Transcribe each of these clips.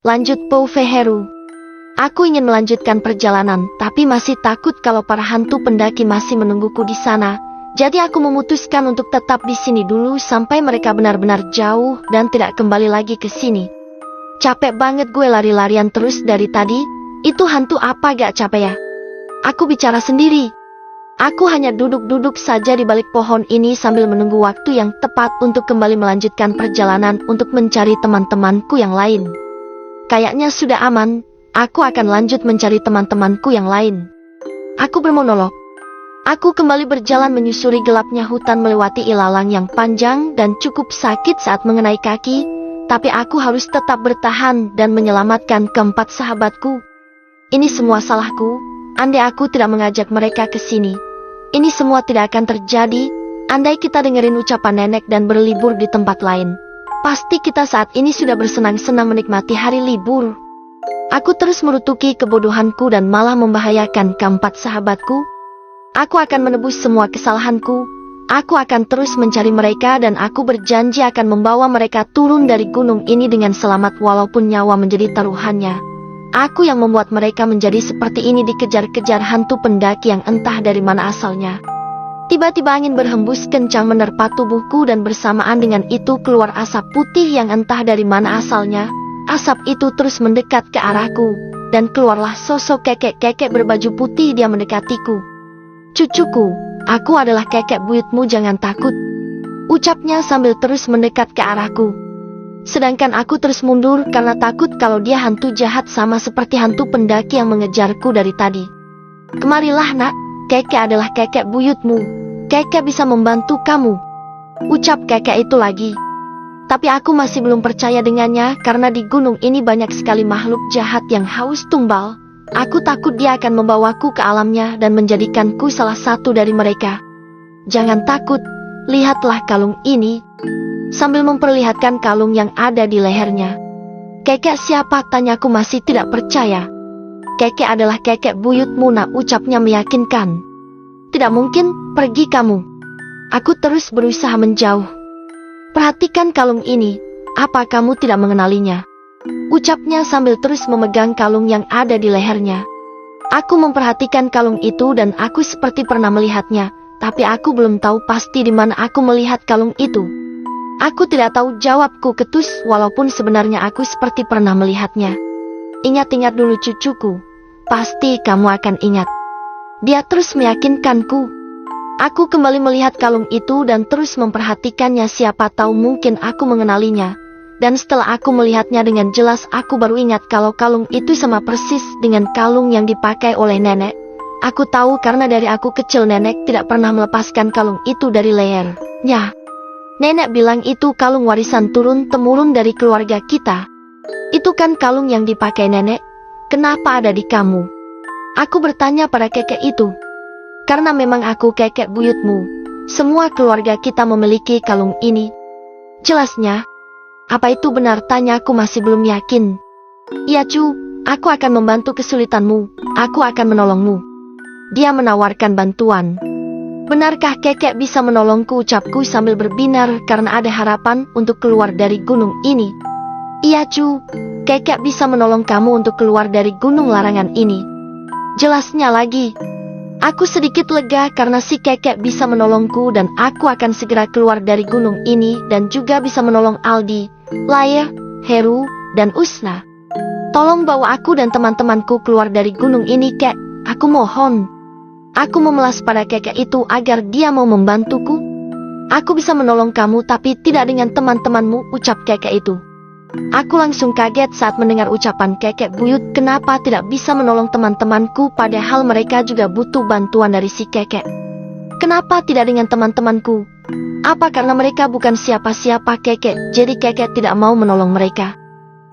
Lanjut Pouve Heru. Aku ingin melanjutkan perjalanan, tapi masih takut kalau para hantu pendaki masih menungguku di sana. Jadi aku memutuskan untuk tetap di sini dulu sampai mereka benar-benar jauh dan tidak kembali lagi ke sini. Capek banget gue lari-larian terus dari tadi. Itu hantu apa gak capek ya? Aku bicara sendiri. Aku hanya duduk-duduk saja di balik pohon ini sambil menunggu waktu yang tepat untuk kembali melanjutkan perjalanan untuk mencari teman-temanku yang lain. Kayaknya sudah aman, aku akan lanjut mencari teman-temanku yang lain. Aku bermonolog. Aku kembali berjalan menyusuri gelapnya hutan melewati ilalang yang panjang dan cukup sakit saat mengenai kaki, tapi aku harus tetap bertahan dan menyelamatkan keempat sahabatku. Ini semua salahku, andai aku tidak mengajak mereka ke sini. Ini semua tidak akan terjadi, andai kita dengerin ucapan nenek dan berlibur di tempat lain. Pasti kita saat ini sudah bersenang-senang menikmati hari libur. Aku terus merutuki kebodohanku dan malah membahayakan keempat sahabatku. Aku akan menebus semua kesalahanku. Aku akan terus mencari mereka dan aku berjanji akan membawa mereka turun dari gunung ini dengan selamat walaupun nyawa menjadi taruhannya. Aku yang membuat mereka menjadi seperti ini dikejar-kejar hantu pendaki yang entah dari mana asalnya. Tiba-tiba angin berhembus kencang menerpa tubuhku dan bersamaan dengan itu keluar asap putih yang entah dari mana asalnya. Asap itu terus mendekat ke arahku dan keluarlah sosok kekek-kekek berbaju putih. Dia mendekatiku. "Cucuku, aku adalah kekek buyutmu, jangan takut," ucapnya sambil terus mendekat ke arahku. Sedangkan aku terus mundur karena takut kalau dia hantu jahat sama seperti hantu pendaki yang mengejarku dari tadi. "Kemarilah nak, kekek adalah kekek buyutmu. Kekek bisa membantu kamu," ucap kekek itu lagi. Tapi aku masih belum percaya dengannya karena di gunung ini banyak sekali makhluk jahat yang haus tumbal. Aku takut dia akan membawaku ke alamnya dan menjadikanku salah satu dari mereka. "Jangan takut, lihatlah kalung ini," sambil memperlihatkan kalung yang ada di lehernya. "Kekek siapa?" tanyaku masih tidak percaya. "Kekek adalah kekek buyutmu nak," ucapnya meyakinkan. "Tidak mungkin, pergi kamu." Aku terus berusaha menjauh. "Perhatikan kalung ini, apa kamu tidak mengenalinya?" ucapnya sambil terus memegang kalung yang ada di lehernya. Aku memperhatikan kalung itu dan aku seperti pernah melihatnya, tapi aku belum tahu pasti di mana aku melihat kalung itu. "Aku tidak tahu," jawabku ketus, walaupun sebenarnya aku seperti pernah melihatnya. "Ingat-ingat dulu cucuku, pasti kamu akan ingat." Dia terus meyakinkanku. Aku kembali melihat kalung itu dan terus memperhatikannya, siapa tahu mungkin aku mengenalinya. Dan setelah aku melihatnya dengan jelas, aku baru ingat kalau kalung itu sama persis dengan kalung yang dipakai oleh nenek. Aku tahu karena dari aku kecil nenek tidak pernah melepaskan kalung itu dari lehernya. Nenek bilang itu kalung warisan turun-temurun dari keluarga kita. "Itu kan kalung yang dipakai nenek, kenapa ada di kamu?" aku bertanya pada kekek itu. "Karena memang aku kekek buyutmu. Semua keluarga kita memiliki kalung ini," jelasnya. "Apa itu benar?" tanyaku masih belum yakin. "Iya cu, aku akan membantu kesulitanmu, aku akan menolongmu." Dia menawarkan bantuan. "Benarkah kekek bisa menolongku?" ucapku sambil berbinar karena ada harapan untuk keluar dari gunung ini. "Iya cu, kekek bisa menolong kamu untuk keluar dari gunung larangan ini," jelasnya lagi. Aku sedikit lega karena si kekek bisa menolongku dan aku akan segera keluar dari gunung ini dan juga bisa menolong Aldi, Laye, Heru, dan Usna. "Tolong bawa aku dan teman-temanku keluar dari gunung ini kek, aku mohon." Aku memelas pada kekek itu agar dia mau membantuku. "Aku bisa menolong kamu tapi tidak dengan teman-temanmu," ucap kekek itu. Aku langsung kaget saat mendengar ucapan kekek buyut, kenapa tidak bisa menolong teman-temanku padahal mereka juga butuh bantuan dari si kekek. Kenapa tidak dengan teman-temanku? Apa karena mereka bukan siapa-siapa kekek, jadi kekek tidak mau menolong mereka?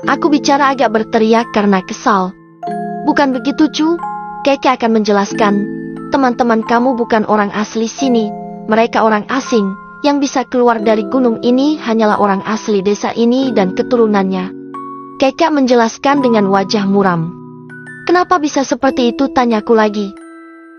Aku bicara agak berteriak karena kesal. "Bukan begitu cu, kekek akan menjelaskan. Teman-teman kamu bukan orang asli sini, mereka orang asing. Yang bisa keluar dari gunung ini hanyalah orang asli desa ini dan keturunannya," kekek menjelaskan dengan wajah muram. "Kenapa bisa seperti itu?" tanyaku lagi.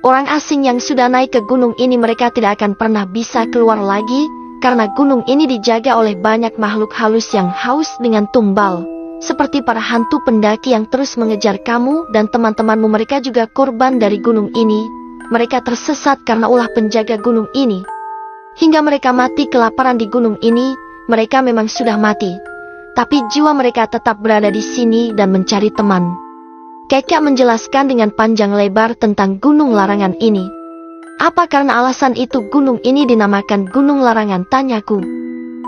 "Orang asing yang sudah naik ke gunung ini mereka tidak akan pernah bisa keluar lagi, karena gunung ini dijaga oleh banyak makhluk halus yang haus dengan tumbal. Seperti para hantu pendaki yang terus mengejar kamu dan teman-temanmu, mereka juga korban dari gunung ini. Mereka tersesat karena ulah penjaga gunung ini. Hingga mereka mati kelaparan di gunung ini, mereka memang sudah mati. Tapi jiwa mereka tetap berada di sini dan mencari teman. Kekek menjelaskan dengan panjang lebar tentang gunung larangan ini. Apa karena alasan itu gunung ini dinamakan Gunung Larangan? Tanyaku.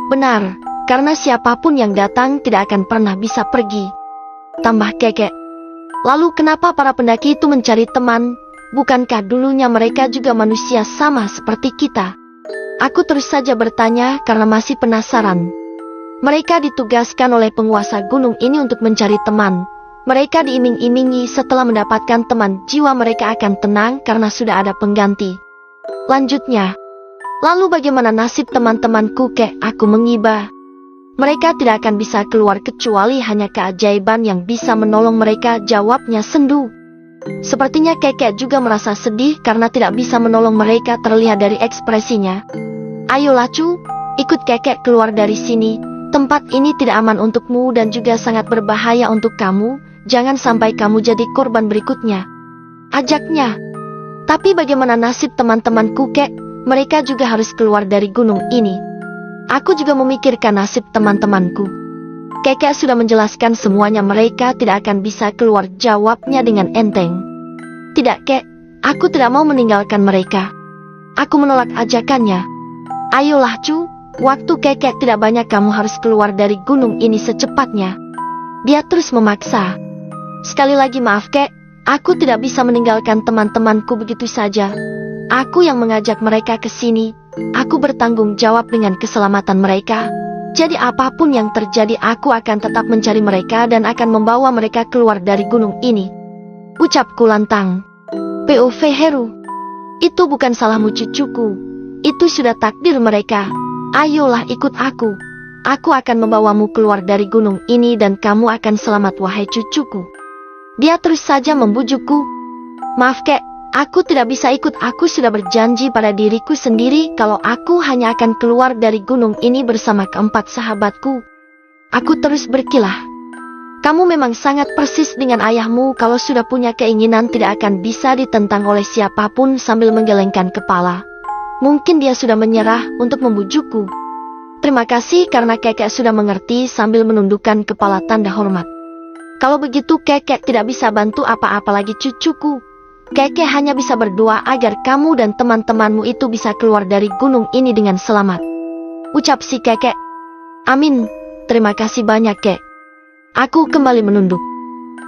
Benar, karena siapapun yang datang tidak akan pernah bisa pergi, tambah Kekek. Lalu kenapa para pendaki itu mencari teman? Bukankah dulunya mereka juga manusia sama seperti kita? Aku terus saja bertanya karena masih penasaran. Mereka ditugaskan oleh penguasa gunung ini untuk mencari teman. Mereka diiming-imingi setelah mendapatkan teman, jiwa mereka akan tenang karena sudah ada pengganti. Lanjutnya, lalu bagaimana nasib teman-temanku? Kek, aku mengiba. Mereka tidak akan bisa keluar kecuali hanya keajaiban yang bisa menolong mereka, jawabnya sendu. Sepertinya Kekek juga merasa sedih karena tidak bisa menolong mereka, terlihat dari ekspresinya. Ayolah Cu, ikut Kekek keluar dari sini. Tempat ini tidak aman untukmu dan juga sangat berbahaya untuk kamu. Jangan sampai kamu jadi korban berikutnya, ajaknya. Tapi bagaimana nasib teman-temanku? Kek, mereka juga harus keluar dari gunung ini. Aku juga memikirkan nasib teman-temanku. Kekek sudah menjelaskan semuanya, mereka tidak akan bisa keluar, jawabnya dengan enteng. Tidak Kek, aku tidak mau meninggalkan mereka. Aku menolak ajakannya. Ayolah Cu, waktu Kekek tidak banyak, kamu harus keluar dari gunung ini secepatnya. Dia terus memaksa. Sekali lagi maaf Kek, aku tidak bisa meninggalkan teman-temanku begitu saja. Aku yang mengajak mereka ke sini. Aku bertanggung jawab dengan keselamatan mereka. Jadi apapun yang terjadi, aku akan tetap mencari mereka dan akan membawa mereka keluar dari gunung ini, ucapku lantang. POV Heru, itu bukan salahmu cucuku. Itu sudah takdir mereka. Ayolah ikut aku. Aku akan membawamu keluar dari gunung ini dan kamu akan selamat wahai cucuku. Dia terus saja membujukku. Maaf Kek, aku tidak bisa ikut. Aku sudah berjanji pada diriku sendiri kalau aku hanya akan keluar dari gunung ini bersama keempat sahabatku. Aku terus berkilah. Kamu memang sangat persis dengan ayahmu, kalau sudah punya keinginan tidak akan bisa ditentang oleh siapapun. Sambil menggelengkan kepala, mungkin dia sudah menyerah untuk membujukku. Terima kasih karena Kekek sudah mengerti, sambil menundukkan kepala tanda hormat. Kalau begitu Kekek tidak bisa bantu apa-apa lagi cucuku. Kekek hanya bisa berdoa agar kamu dan teman-temanmu itu bisa keluar dari gunung ini dengan selamat, ucap si Kekek. Amin, terima kasih banyak Kek. Aku kembali menunduk.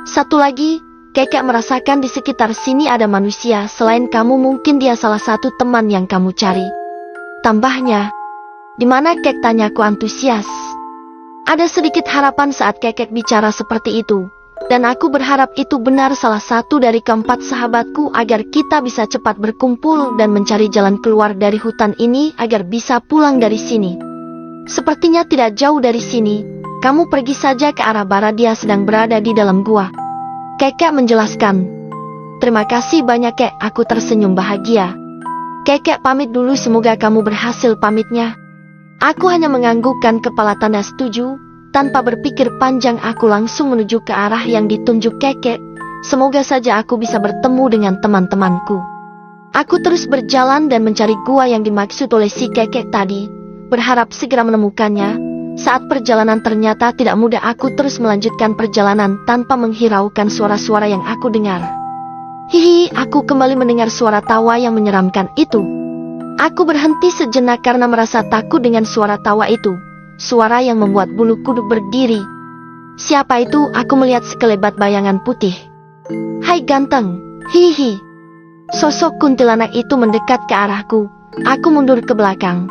Satu lagi, Kekek merasakan di sekitar sini ada manusia selain kamu, mungkin dia salah satu teman yang kamu cari, tambahnya. Di mana Kek, tanyaku antusias. Ada sedikit harapan saat Kekek bicara seperti itu, dan aku berharap itu benar salah satu dari keempat sahabatku agar kita bisa cepat berkumpul dan mencari jalan keluar dari hutan ini agar bisa pulang dari sini. Sepertinya tidak jauh dari sini, kamu pergi saja ke arah barat, dia sedang berada di dalam gua, Kekek menjelaskan. Terima kasih banyak Kek, aku tersenyum bahagia. Kekek pamit dulu, semoga kamu berhasil, pamitnya. Aku hanya menganggukkan kepala tanda setuju. Tanpa berpikir panjang aku langsung menuju ke arah yang ditunjuk Kekek. Semoga saja aku bisa bertemu dengan teman-temanku. Aku terus berjalan dan mencari gua yang dimaksud oleh si Kekek tadi, berharap segera menemukannya. Saat perjalanan ternyata tidak mudah, aku terus melanjutkan perjalanan tanpa menghiraukan suara-suara yang aku dengar. Hihi, aku kembali mendengar suara tawa yang menyeramkan itu. Aku berhenti sejenak karena merasa takut dengan suara tawa itu. Suara yang membuat bulu kuduk berdiri. Siapa itu? Aku melihat sekelebat bayangan putih. Hai ganteng, hihi. Sosok kuntilanak itu mendekat ke arahku. Aku mundur ke belakang.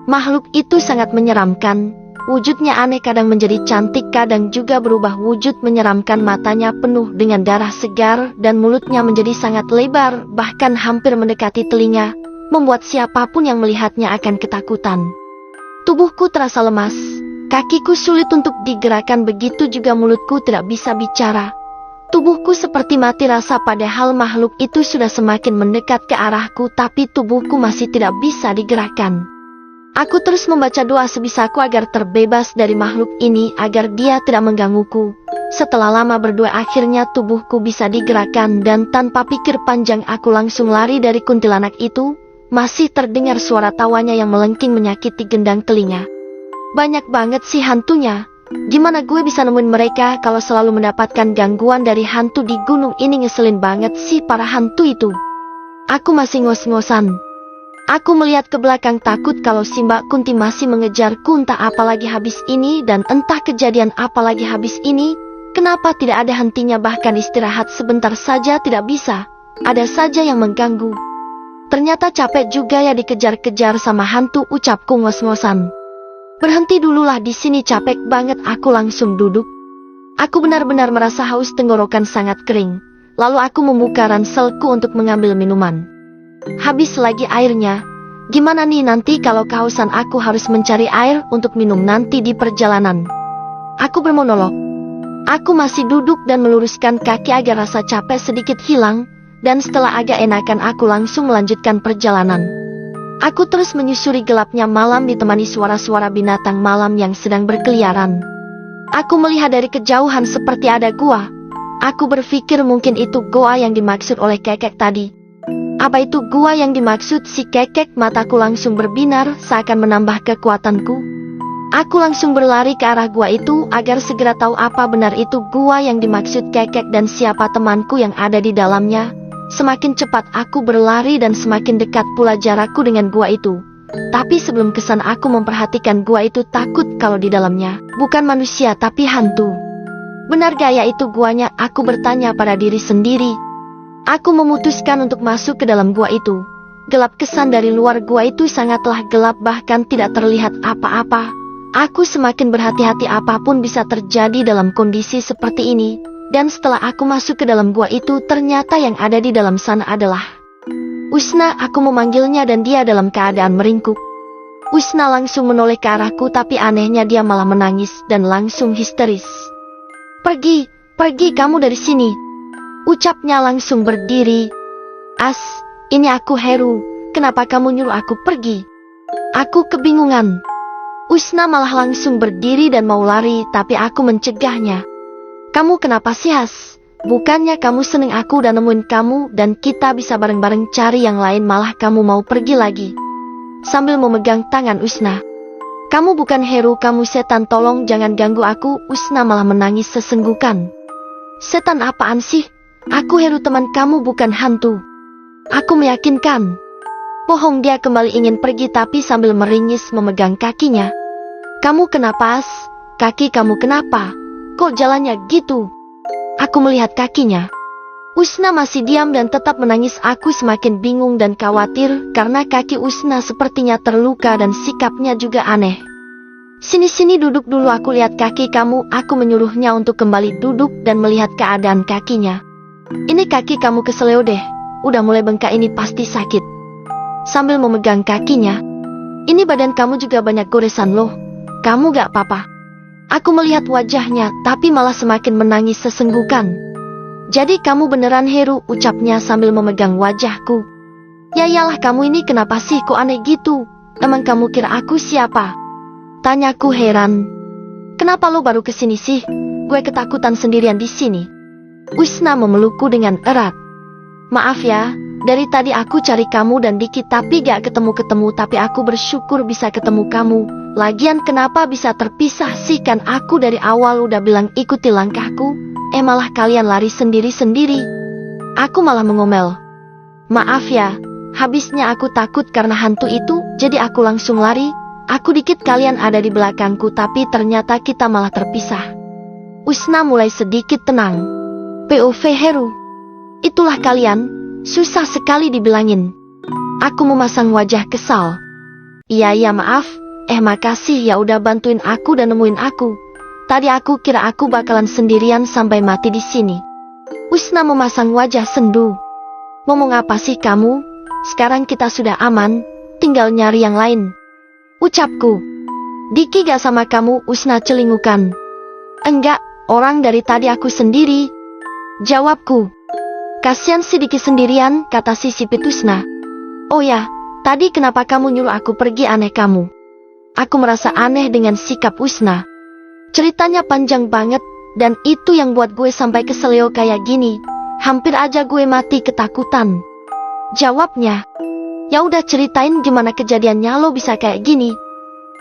Makhluk itu sangat menyeramkan. Wujudnya aneh, kadang menjadi cantik, kadang juga berubah wujud menyeramkan. Matanya penuh dengan darah segar dan mulutnya menjadi sangat lebar, bahkan hampir mendekati telinga, membuat siapapun yang melihatnya akan ketakutan. Tubuhku terasa lemas, kakiku sulit untuk digerakkan, begitu juga mulutku tidak bisa bicara. Tubuhku seperti mati rasa, padahal makhluk itu sudah semakin mendekat ke arahku, tapi tubuhku masih tidak bisa digerakkan. Aku terus membaca doa sebisaku agar terbebas dari makhluk ini, agar dia tidak menggangguku. Setelah lama berdoa akhirnya tubuhku bisa digerakkan dan tanpa pikir panjang aku langsung lari dari kuntilanak itu. Masih terdengar suara tawanya yang melengking menyakiti gendang telinga. Banyak banget sih hantunya. Gimana gue bisa nemuin mereka kalau selalu mendapatkan gangguan dari hantu di gunung ini? Ngeselin banget sih para hantu itu. Aku masih ngos-ngosan. Aku melihat ke belakang takut kalau si Mbak Kunti masih mengejarku entah apalagi habis ini dan entah kejadian apalagi habis ini. Kenapa tidak ada hentinya, bahkan istirahat sebentar saja tidak bisa. Ada saja yang mengganggu. Ternyata capek juga ya dikejar-kejar sama hantu, ucapku ngos-ngosan. Berhenti dululah di sini, capek banget. Aku langsung duduk. Aku benar-benar merasa haus, tenggorokan sangat kering. Lalu aku membuka ranselku untuk mengambil minuman. Habis lagi airnya. Gimana nih nanti kalau kehausan? Aku harus mencari air untuk minum nanti di perjalanan. Aku bermonolog. Aku masih duduk dan meluruskan kaki agar rasa capek sedikit hilang. Dan setelah agak enakan aku langsung melanjutkan perjalanan. Aku terus menyusuri gelapnya malam ditemani suara-suara binatang malam yang sedang berkeliaran. Aku melihat dari kejauhan seperti ada gua. Aku berpikir mungkin itu goa yang dimaksud oleh Kekek tadi. Apa itu gua yang dimaksud si Kekek? Mataku langsung berbinar seakan menambah kekuatanku. Aku langsung berlari ke arah gua itu agar segera tahu apa benar itu gua yang dimaksud Kekek dan siapa temanku yang ada di dalamnya. Semakin cepat aku berlari dan semakin dekat pula jarakku dengan gua itu. Tapi sebelum kesan aku memperhatikan gua itu takut kalau di dalamnya bukan manusia tapi hantu. Benar gaya itu guanya? Aku bertanya pada diri sendiri. Aku memutuskan untuk masuk ke dalam gua itu. Gelap, kesan dari luar gua itu sangatlah gelap, bahkan tidak terlihat apa-apa. Aku semakin berhati-hati, apapun bisa terjadi dalam kondisi seperti ini. Dan setelah aku masuk ke dalam gua itu, ternyata yang ada di dalam sana adalah Usna. Aku memanggilnya dan dia dalam keadaan meringkuk. Usna langsung menoleh ke arahku, tapi anehnya dia malah menangis dan langsung histeris. Pergi, pergi kamu dari sini, ucapnya langsung berdiri. As, ini aku Heru, kenapa kamu nyuruh aku pergi? Aku kebingungan. Usna malah langsung berdiri dan mau lari, tapi aku mencegahnya. Kamu kenapa sih Has? Bukannya kamu seneng aku udah nemuin kamu dan kita bisa bareng-bareng cari yang lain, malah kamu mau pergi lagi. Sambil memegang tangan Usna. Kamu bukan Heru, kamu setan, tolong jangan ganggu aku. Usna malah menangis sesenggukan. Setan apaan sih? Aku Heru, teman kamu, bukan hantu. Aku meyakinkan. Bohong, dia kembali ingin pergi tapi sambil meringis memegang kakinya. Kamu kenapa As? Kaki kamu kenapa? Kok jalannya gitu? Aku melihat kakinya. Usna masih diam dan tetap menangis. Aku semakin bingung dan khawatir karena kaki Usna sepertinya terluka dan sikapnya juga aneh. Sini-sini duduk dulu, aku lihat kaki kamu. Aku menyuruhnya untuk kembali duduk dan melihat keadaan kakinya. Ini kaki kamu keseleo deh, udah mulai bengkak, ini pasti sakit. Sambil memegang kakinya. Ini badan kamu juga banyak goresan loh, kamu gak apa-apa? Aku melihat wajahnya, tapi malah semakin menangis sesenggukan. Jadi kamu beneran Heru, ucapnya sambil memegang wajahku. Ya iyalah, kamu ini kenapa sih kok aneh gitu? Emang kamu kira aku siapa? Tanyaku heran. Kenapa lo baru kesini sih? Gue ketakutan sendirian di sini. Usna memelukku dengan erat. Maaf ya, dari tadi aku cari kamu dan Diki tapi gak ketemu-ketemu, tapi aku bersyukur bisa ketemu kamu. Lagian kenapa bisa terpisah sih? Kan aku dari awal udah bilang ikuti langkahku. Malah kalian lari sendiri-sendiri. Aku malah mengomel. Maaf ya, habisnya aku takut karena hantu itu, jadi aku langsung lari. Aku dikit kalian ada di belakangku, tapi ternyata kita malah terpisah. Usna mulai sedikit tenang. POV Heru, itulah kalian, susah sekali dibilangin. Aku memasang wajah kesal. Iya maaf, makasih ya udah bantuin aku dan nemuin aku. Tadi aku kira aku bakalan sendirian sampai mati di sini. Usna memasang wajah sendu. Ngomong apa sih kamu? Sekarang kita sudah aman, tinggal nyari yang lain, ucapku. Diki gak sama kamu? Usna celingukan. Enggak, orang dari tadi aku sendiri, jawabku. Kasian si Diki sendirian, kata si Sipit Usna. Oh ya, tadi kenapa kamu nyuruh aku pergi? Aneh kamu. Aku merasa aneh dengan sikap Usna. Ceritanya panjang banget, dan itu yang buat gue sampai keselio kayak gini. Hampir aja gue mati ketakutan. Jawabnya, ya udah ceritain gimana kejadiannya lo bisa kayak gini.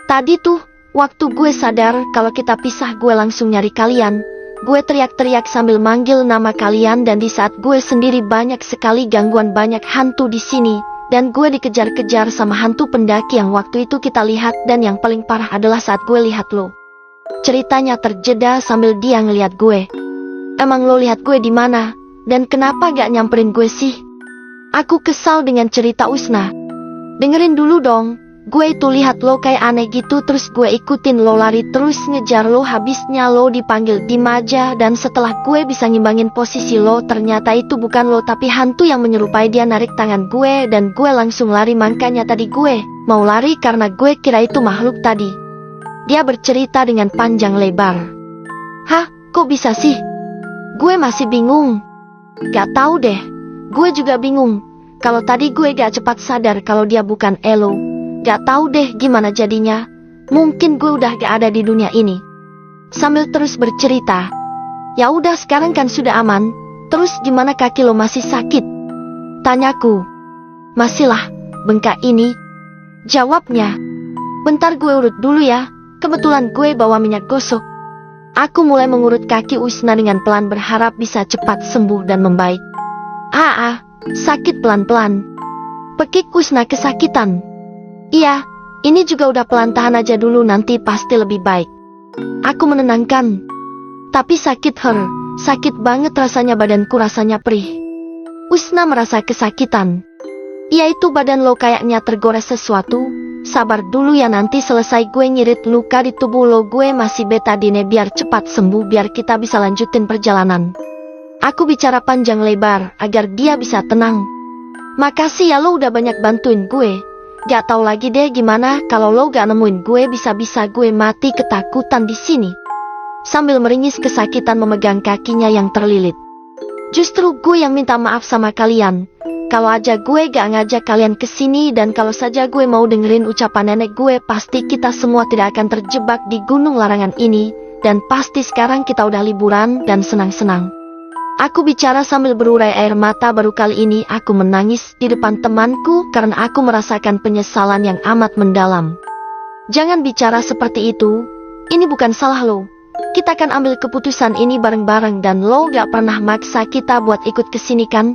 Tadi tuh, waktu gue sadar kalau kita pisah gue langsung nyari kalian. Gue teriak-teriak sambil manggil nama kalian dan di saat gue sendiri banyak sekali gangguan banyak hantu di sini. Dan gue dikejar-kejar sama hantu pendaki yang waktu itu kita lihat dan yang paling parah adalah saat gue lihat lo. Ceritanya terjeda sambil dia ngeliat gue. Emang lo lihat gue di mana? Dan kenapa gak nyamperin gue sih? Aku kesal dengan cerita Usna. Dengerin dulu dong. Gue itu lihat lo kayak aneh gitu terus gue ikutin lo lari terus ngejar lo habisnya lo dipanggil Dimaja dan setelah gue bisa ngimbangin posisi lo ternyata itu bukan lo tapi hantu yang menyerupai dia narik tangan gue dan gue langsung lari makanya tadi gue mau lari karena gue kira itu makhluk tadi. Dia bercerita dengan panjang lebar. Hah, kok bisa sih? Gue masih bingung. Gak tahu deh, gue juga bingung. Kalau tadi gue gak cepat sadar kalau dia bukan Elo. Gak tahu deh gimana jadinya. Mungkin gue udah gak ada di dunia ini. Sambil terus bercerita. Ya udah sekarang kan sudah aman. Terus gimana kaki lo masih sakit? Tanyaku. Masihlah, bengkak ini. Jawabnya. Bentar gue urut dulu ya. Kebetulan gue bawa minyak gosok. Aku mulai mengurut kaki Usna dengan pelan berharap bisa cepat sembuh dan membaik. Sakit pelan-pelan. Pekik Usna kesakitan. Iya, ini juga udah pelan tahan aja dulu nanti pasti lebih baik. Aku menenangkan. Tapi sakit sakit banget rasanya badanku rasanya perih. Usna merasa kesakitan. Iya itu badan lo kayaknya tergores sesuatu. Sabar dulu ya nanti selesai gue nyirit luka di tubuh lo gue masih betadine biar cepat sembuh biar kita bisa lanjutin perjalanan. Aku bicara panjang lebar agar dia bisa tenang. Makasih ya lo udah banyak bantuin gue. Gak tahu lagi deh gimana kalau lo gak nemuin gue bisa-bisa gue mati ketakutan di sini. Sambil meringis kesakitan memegang kakinya yang terlilit. Justru gue yang minta maaf sama kalian. Kalau aja gue gak ngajak kalian ke sini dan kalau saja gue mau dengerin ucapan nenek gue pasti kita semua tidak akan terjebak di gunung larangan ini dan pasti sekarang kita udah liburan dan senang-senang. Aku bicara sambil berurai air mata baru kali ini aku menangis di depan temanku karena aku merasakan penyesalan yang amat mendalam. Jangan bicara seperti itu, ini bukan salah lo. Kita akan ambil keputusan ini bareng-bareng dan lo gak pernah maksa kita buat ikut kesini kan?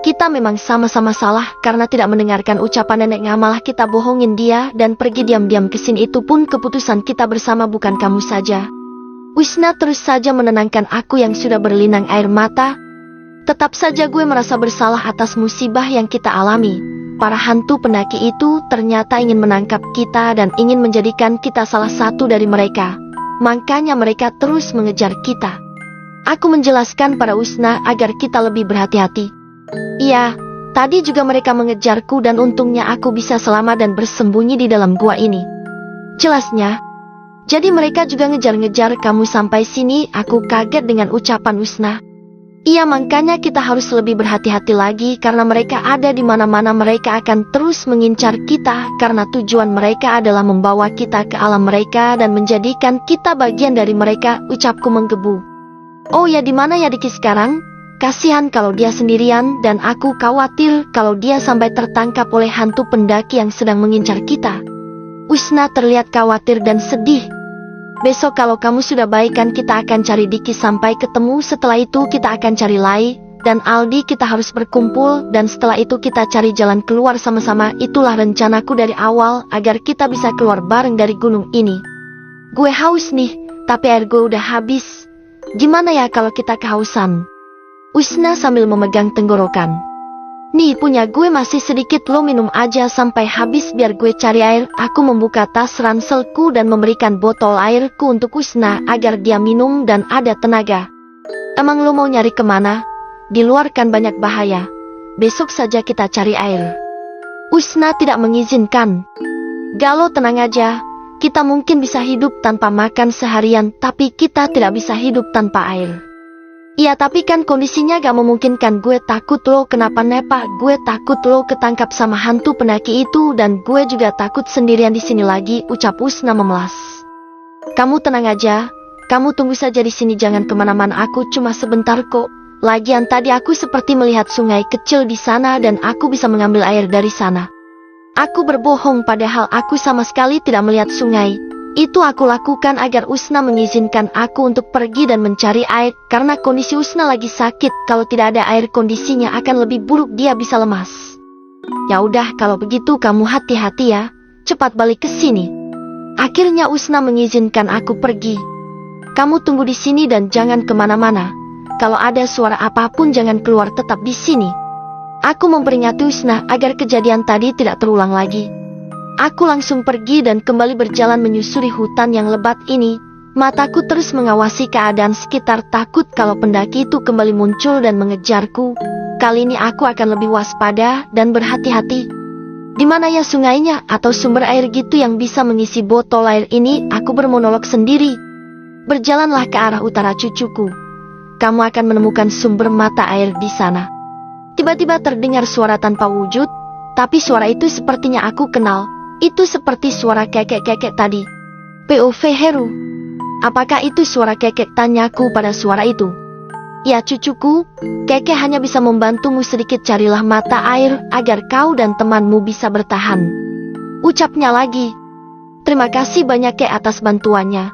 Kita memang sama-sama salah karena tidak mendengarkan ucapan nenek malah kita bohongin dia dan pergi diam-diam kesini itu pun keputusan kita bersama bukan kamu saja. Usna terus saja menenangkan aku yang sudah berlinang air mata. Tetap saja gue merasa bersalah atas musibah yang kita alami. Para hantu pendaki itu ternyata ingin menangkap kita dan ingin menjadikan kita salah satu dari mereka. Makanya mereka terus mengejar kita. Aku menjelaskan pada Usna agar kita lebih berhati-hati. Iya, tadi juga mereka mengejarku dan untungnya aku bisa selamat dan bersembunyi di dalam gua ini. Jelasnya. Jadi mereka juga ngejar-ngejar kamu sampai sini, aku kaget dengan ucapan Usna. Iya makanya kita harus lebih berhati-hati lagi karena mereka ada di mana-mana mereka akan terus mengincar kita karena tujuan mereka adalah membawa kita ke alam mereka dan menjadikan kita bagian dari mereka, ucapku menggebu. Oh ya di mana ya Diki sekarang? Kasihan kalau dia sendirian dan aku khawatir kalau dia sampai tertangkap oleh hantu pendaki yang sedang mengincar kita. Usna terlihat khawatir dan sedih. Besok kalau kamu sudah baik kan kita akan cari Diki sampai ketemu setelah itu kita akan cari Lai dan Aldi kita harus berkumpul dan setelah itu kita cari jalan keluar sama-sama itulah rencanaku dari awal agar kita bisa keluar bareng dari gunung ini. Gue haus nih, tapi air gue udah habis. Gimana ya kalau kita kehausan? Usna sambil memegang tenggorokan. Nih punya gue masih sedikit lo minum aja sampai habis biar gue cari air. Aku membuka tas ranselku dan memberikan botol airku untuk Usna agar dia minum dan ada tenaga. Emang lo mau nyari kemana? Di luar kan banyak bahaya. Besok saja kita cari air. Usna tidak mengizinkan. Galo tenang aja. Kita mungkin bisa hidup tanpa makan seharian tapi kita tidak bisa hidup tanpa air. Iya tapi kan kondisinya gak memungkinkan. Gue takut lo kenapa-napa. Gue takut lo ketangkap sama hantu pendaki itu. Dan gue juga takut sendirian di sini lagi, ucap Usna memelas. Kamu tenang aja. Kamu tunggu saja di sini, jangan kemana-mana. Aku cuma sebentar kok. Lagian tadi aku seperti melihat sungai kecil di sana dan aku bisa mengambil air dari sana. Aku berbohong padahal aku sama sekali tidak melihat sungai. Itu aku lakukan agar Usna mengizinkan aku untuk pergi dan mencari air, karena kondisi Usna lagi sakit. Kalau tidak ada air kondisinya akan lebih buruk, dia bisa lemas. Ya udah kalau begitu kamu hati-hati ya, cepat balik ke sini. Akhirnya Usna mengizinkan aku pergi. Kamu tunggu di sini dan jangan kemana-mana. Kalau ada suara apapun jangan keluar, tetap di sini. Aku memperingati Usna agar kejadian tadi tidak terulang lagi. Aku langsung pergi dan kembali berjalan menyusuri hutan yang lebat ini. Mataku terus mengawasi keadaan sekitar, takut kalau pendaki itu kembali muncul dan mengejarku. Kali ini aku akan lebih waspada dan berhati-hati. Di mana ya sungainya atau sumber air gitu yang bisa mengisi botol air ini? Aku bermonolog sendiri. Berjalanlah ke arah utara cucuku. Kamu akan menemukan sumber mata air di sana. Tiba-tiba terdengar suara tanpa wujud, tapi suara itu sepertinya aku kenal. Itu seperti suara kekek-kekek tadi. POV Heru. Apakah itu suara kekek, tanyaku pada suara itu. Ya cucuku, kekek hanya bisa membantumu sedikit, carilah mata air agar kau dan temanmu bisa bertahan. Ucapnya lagi. Terima kasih banyak kek atas bantuannya.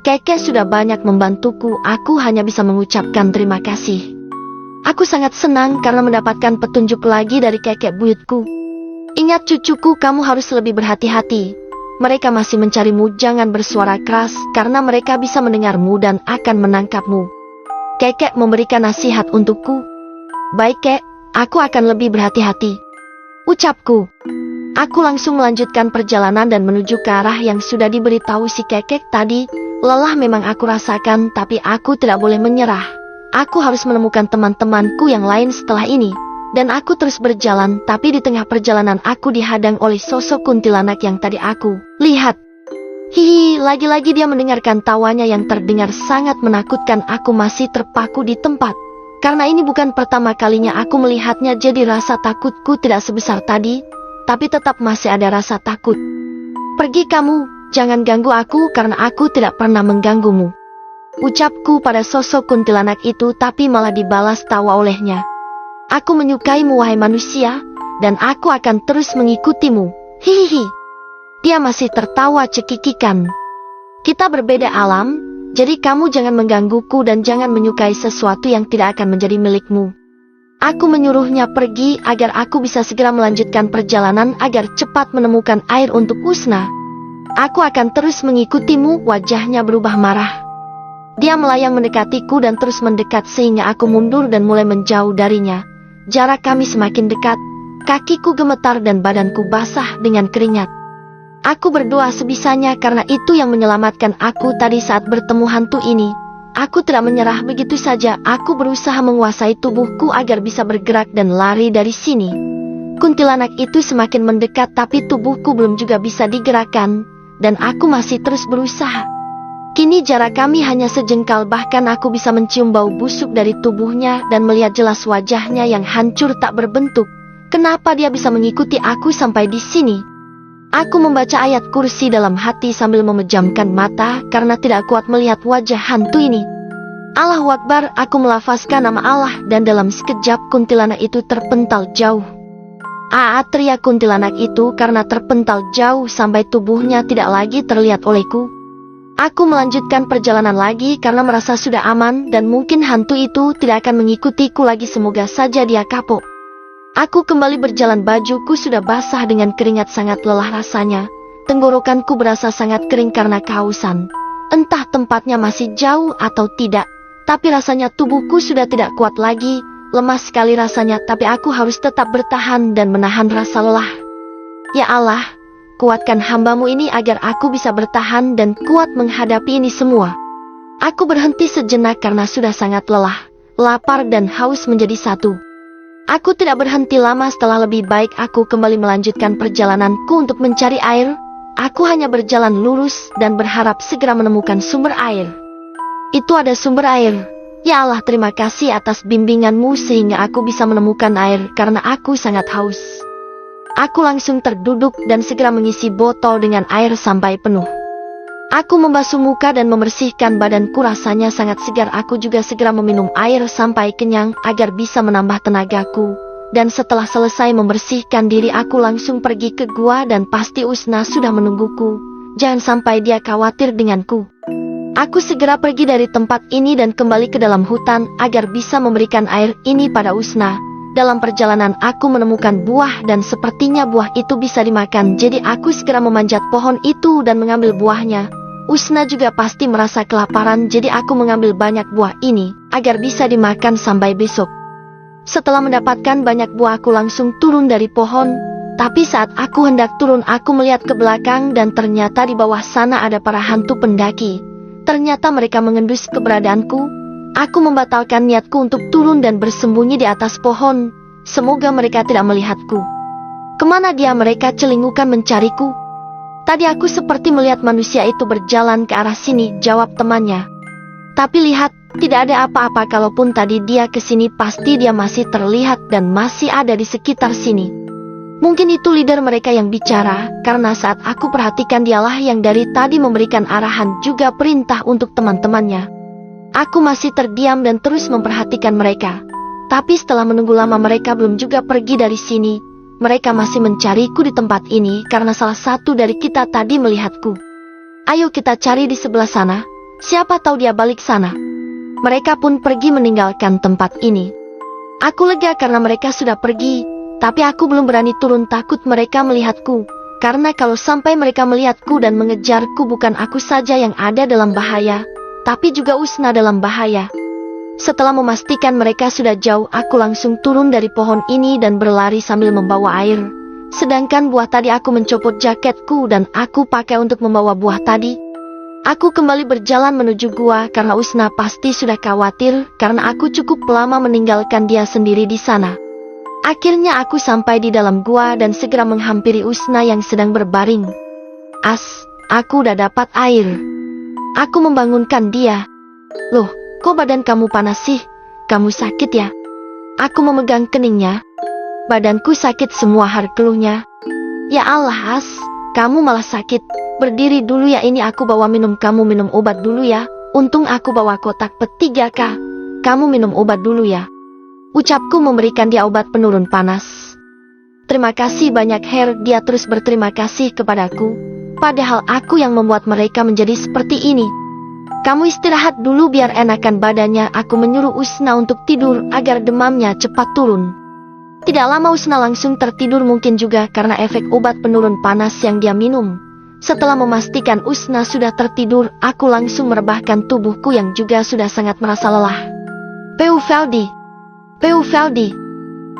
Kekek sudah banyak membantuku, aku hanya bisa mengucapkan terima kasih. Aku sangat senang karena mendapatkan petunjuk lagi dari kekek buyutku. Ingat cucuku, kamu harus lebih berhati-hati. Mereka masih mencarimu, jangan bersuara keras karena mereka bisa mendengarmu dan akan menangkapmu. Kekek memberikan nasihat untukku. Baik kek, aku akan lebih berhati-hati, ucapku. Aku langsung melanjutkan perjalanan dan menuju ke arah yang sudah diberitahu si kekek tadi. Lelah memang aku rasakan, tapi aku tidak boleh menyerah. Aku harus menemukan teman-temanku yang lain setelah ini. Dan aku terus berjalan, tapi di tengah perjalanan aku dihadang oleh sosok kuntilanak yang tadi aku lihat. Hihi, lagi-lagi dia mendengarkan tawanya yang terdengar sangat menakutkan. Aku masih terpaku di tempat. Karena ini bukan pertama kalinya aku melihatnya, jadi rasa takutku tidak sebesar tadi, tapi tetap masih ada rasa takut. Pergi kamu, jangan ganggu aku karena aku tidak pernah mengganggumu, ucapku pada sosok kuntilanak itu, tapi malah dibalas tawa olehnya. Aku menyukaimu wahai manusia, dan aku akan terus mengikutimu. Hihihi. Dia masih tertawa cekikikan. Kita berbeda alam, jadi kamu jangan menggangguku dan jangan menyukai sesuatu yang tidak akan menjadi milikmu. Aku menyuruhnya pergi agar aku bisa segera melanjutkan perjalanan agar cepat menemukan air untuk Usna. Aku akan terus mengikutimu, wajahnya berubah marah. Dia melayang mendekatiku dan terus mendekat sehingga aku mundur dan mulai menjauh darinya. Jarak kami semakin dekat, kakiku gemetar dan badanku basah dengan keringat. Aku berdoa sebisanya karena itu yang menyelamatkan aku tadi saat bertemu hantu ini. Aku tidak menyerah begitu saja, aku berusaha menguasai tubuhku agar bisa bergerak dan lari dari sini. Kuntilanak itu semakin mendekat tapi tubuhku belum juga bisa digerakkan, dan aku masih terus berusaha. Kini jarak kami hanya sejengkal, bahkan aku bisa mencium bau busuk dari tubuhnya dan melihat jelas wajahnya yang hancur tak berbentuk. Kenapa dia bisa mengikuti aku sampai di sini? Aku membaca ayat kursi dalam hati sambil memejamkan mata karena tidak kuat melihat wajah hantu ini. Allahu Akbar, aku melafazkan nama Allah dan dalam sekejap kuntilanak itu terpental jauh. Teriak kuntilanak itu karena terpental jauh sampai tubuhnya tidak lagi terlihat olehku. Aku melanjutkan perjalanan lagi karena merasa sudah aman dan mungkin hantu itu tidak akan mengikutiku lagi, semoga saja dia kapok. Aku kembali berjalan, bajuku sudah basah dengan keringat, sangat lelah rasanya. Tenggorokanku berasa sangat kering karena kehausan. Entah tempatnya masih jauh atau tidak, tapi rasanya tubuhku sudah tidak kuat lagi, lemas sekali rasanya, tapi aku harus tetap bertahan dan menahan rasa lelah. Ya Allah, kuatkan hamba-Mu ini agar aku bisa bertahan dan kuat menghadapi ini semua. Aku berhenti sejenak karena sudah sangat lelah, lapar dan haus menjadi satu. Aku tidak berhenti lama, setelah lebih baik aku kembali melanjutkan perjalananku untuk mencari air. Aku hanya berjalan lurus dan berharap segera menemukan sumber air. Itu ada sumber air. Ya Allah, terima kasih atas bimbinganmu sehingga aku bisa menemukan air karena aku sangat haus. Aku langsung terduduk dan segera mengisi botol dengan air sampai penuh. Aku membasuh muka dan membersihkan badanku, rasanya sangat segar. Aku juga segera meminum air sampai kenyang agar bisa menambah tenagaku. Dan setelah selesai membersihkan diri, aku langsung pergi ke gua dan pasti Usna sudah menungguku. Jangan sampai dia khawatir denganku. Aku segera pergi dari tempat ini dan kembali ke dalam hutan agar bisa memberikan air ini pada Usna. Dalam perjalanan aku menemukan buah dan sepertinya buah itu bisa dimakan, jadi aku segera memanjat pohon itu dan mengambil buahnya. Usna juga pasti merasa kelaparan, jadi aku mengambil banyak buah ini agar bisa dimakan sampai besok. Setelah mendapatkan banyak buah, aku langsung turun dari pohon. Tapi saat aku hendak turun, aku melihat ke belakang dan ternyata di bawah sana ada para hantu pendaki. Ternyata mereka mengendus keberadaanku. Aku membatalkan niatku untuk turun dan bersembunyi di atas pohon. Semoga mereka tidak melihatku. Kemana dia? Mereka celingukan mencariku. Tadi aku seperti melihat manusia itu berjalan ke arah sini, jawab temannya. Tapi lihat, tidak ada apa-apa. Kalaupun tadi dia ke sini, pasti dia masih terlihat dan masih ada di sekitar sini. Mungkin itu leader mereka yang bicara, karena saat aku perhatikan dialah yang dari tadi memberikan arahan juga perintah untuk teman-temannya. Aku masih terdiam dan terus memperhatikan mereka. Tapi setelah menunggu lama, mereka belum juga pergi dari sini. Mereka masih mencariku di tempat ini karena salah satu dari kita tadi melihatku. Ayo kita cari di sebelah sana, siapa tahu dia balik sana. Mereka pun pergi meninggalkan tempat ini. Aku lega karena mereka sudah pergi. Tapi aku belum berani turun, takut mereka melihatku. Karena kalau sampai mereka melihatku dan mengejarku, bukan aku saja yang ada dalam bahaya, tapi juga Usna dalam bahaya. Setelah memastikan mereka sudah jauh, aku langsung turun dari pohon ini dan berlari sambil membawa air. Sedangkan buah tadi aku mencopot jaketku dan aku pakai untuk membawa buah tadi. Aku kembali berjalan menuju gua karena Usna pasti sudah khawatir karena aku cukup lama meninggalkan dia sendiri di sana. Akhirnya aku sampai di dalam gua dan segera menghampiri Usna yang sedang berbaring. Aku udah dapat air. Aku membangunkan dia. Loh, kok badan kamu panas sih? Kamu sakit ya? Aku memegang keningnya. Badanku sakit semua, har keluhnya. Ya Allah, kamu malah sakit. Berdiri dulu ya, ini aku bawa minum, kamu minum obat dulu ya. Untung aku bawa kotak peti 3K. Kamu minum obat dulu ya. Ucapku memberikan dia obat penurun panas. Terima kasih banyak, Her. Dia terus berterima kasih kepadaku. Padahal aku yang membuat mereka menjadi seperti ini. Kamu istirahat dulu biar enakan badannya. Aku menyuruh Usna untuk tidur agar demamnya cepat turun. Tidak lama Usna langsung tertidur, mungkin juga karena efek obat penurun panas yang dia minum. Setelah memastikan Usna sudah tertidur, aku langsung merebahkan tubuhku yang juga sudah sangat merasa lelah. Feldi,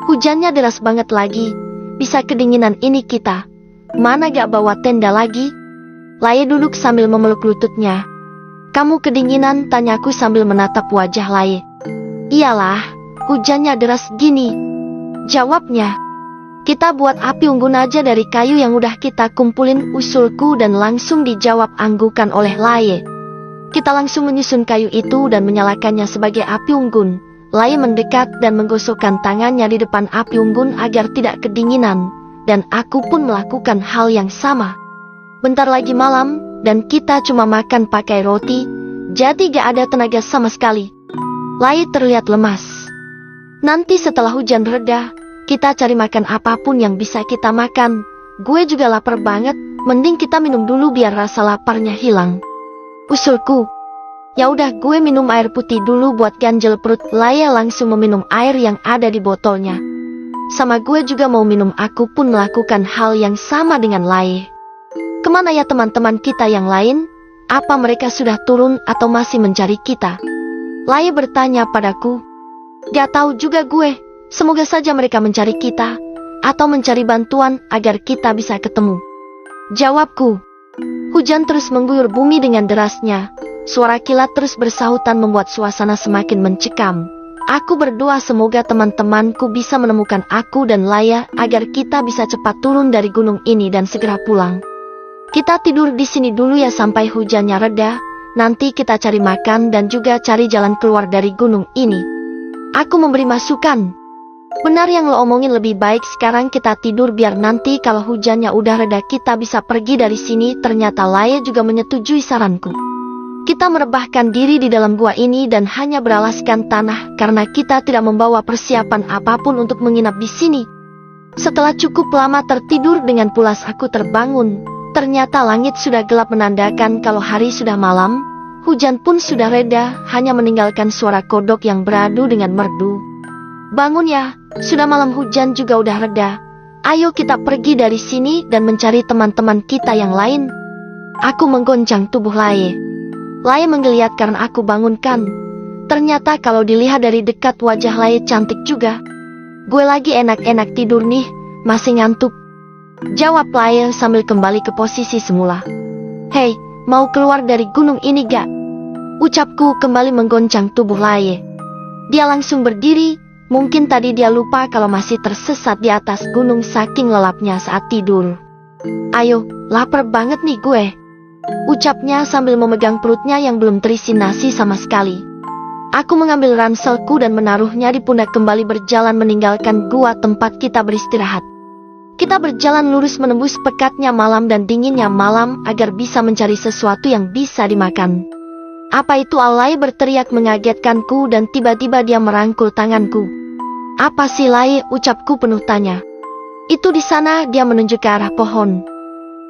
hujannya deras banget lagi. Bisa kedinginan ini kita. Mana gak bawa tenda lagi? Laye duduk sambil memeluk lututnya. Kamu kedinginan? Tanyaku sambil menatap wajah Laye. Iyalah, hujannya deras gini, jawabnya. Kita buat api unggun aja dari kayu yang udah kita kumpulin, usulku, dan langsung dijawab anggukan oleh Laye. Kita langsung menyusun kayu itu dan menyalakannya sebagai api unggun. Laye mendekat dan menggosokkan tangannya di depan api unggun agar tidak kedinginan, dan aku pun melakukan hal yang sama. Bentar lagi malam, dan kita cuma makan pakai roti, jadi gak ada tenaga sama sekali. Laye terlihat lemas. Nanti setelah hujan reda, kita cari makan apapun yang bisa kita makan. Gue juga lapar banget, mending kita minum dulu biar rasa laparnya hilang, usulku. Ya udah, gue minum air putih dulu buat ganjel perut. Laye langsung meminum air yang ada di botolnya. Sama gue juga mau minum, aku pun melakukan hal yang sama dengan Laye. Kemana ya teman-teman kita yang lain? Apa mereka sudah turun atau masih mencari kita? Laye bertanya padaku. Gak tahu juga gue, semoga saja mereka mencari kita, atau mencari bantuan agar kita bisa ketemu, jawabku. Hujan terus mengguyur bumi dengan derasnya. Suara kilat terus bersahutan membuat suasana semakin mencekam. Aku berdoa semoga teman-temanku bisa menemukan aku dan Laye agar kita bisa cepat turun dari gunung ini dan segera pulang. Kita tidur di sini dulu ya sampai hujannya reda. nanti kita cari makan dan juga cari jalan keluar dari gunung ini. Aku memberi masukan. Benar yang lo omongin, lebih baik sekarang kita tidur biar nanti kalau hujannya udah reda kita bisa pergi dari sini. Ternyata Laye juga menyetujui saranku. Kita merebahkan diri di dalam gua ini dan hanya beralaskan tanah karena kita tidak membawa persiapan apapun untuk menginap di sini. Setelah cukup lama tertidur dengan pulas aku terbangun. Ternyata langit sudah gelap menandakan kalau hari sudah malam. Hujan pun sudah reda, hanya meninggalkan suara kodok yang beradu dengan merdu. Bangun ya, sudah malam, hujan juga udah reda. Ayo kita pergi dari sini dan mencari teman-teman kita yang lain. Aku menggoncang tubuh Laye. Laye menggeliat karena aku bangunkan. Ternyata kalau dilihat dari dekat wajah Laye cantik juga. Gue lagi enak-enak tidur nih, masih ngantuk. Jawab Laye sambil kembali ke posisi semula. Hei, mau keluar dari gunung ini gak? Ucapku kembali menggoncang tubuh Laye. Dia langsung berdiri, mungkin tadi dia lupa kalau masih tersesat di atas gunung saking lelapnya saat tidur. Ayo, lapar banget nih gue. Ucapnya sambil memegang perutnya yang belum terisi nasi sama sekali. Aku mengambil ranselku dan menaruhnya di pundak, kembali berjalan meninggalkan gua tempat kita beristirahat. Kita berjalan lurus menembus pekatnya malam dan dinginnya malam agar bisa mencari sesuatu yang bisa dimakan. Apa itu? Laye berteriak mengagetkanku dan tiba-tiba dia merangkul tanganku. Apa sih Laye? Ucapku penuh tanya. Itu di sana, dia menunjuk ke arah pohon.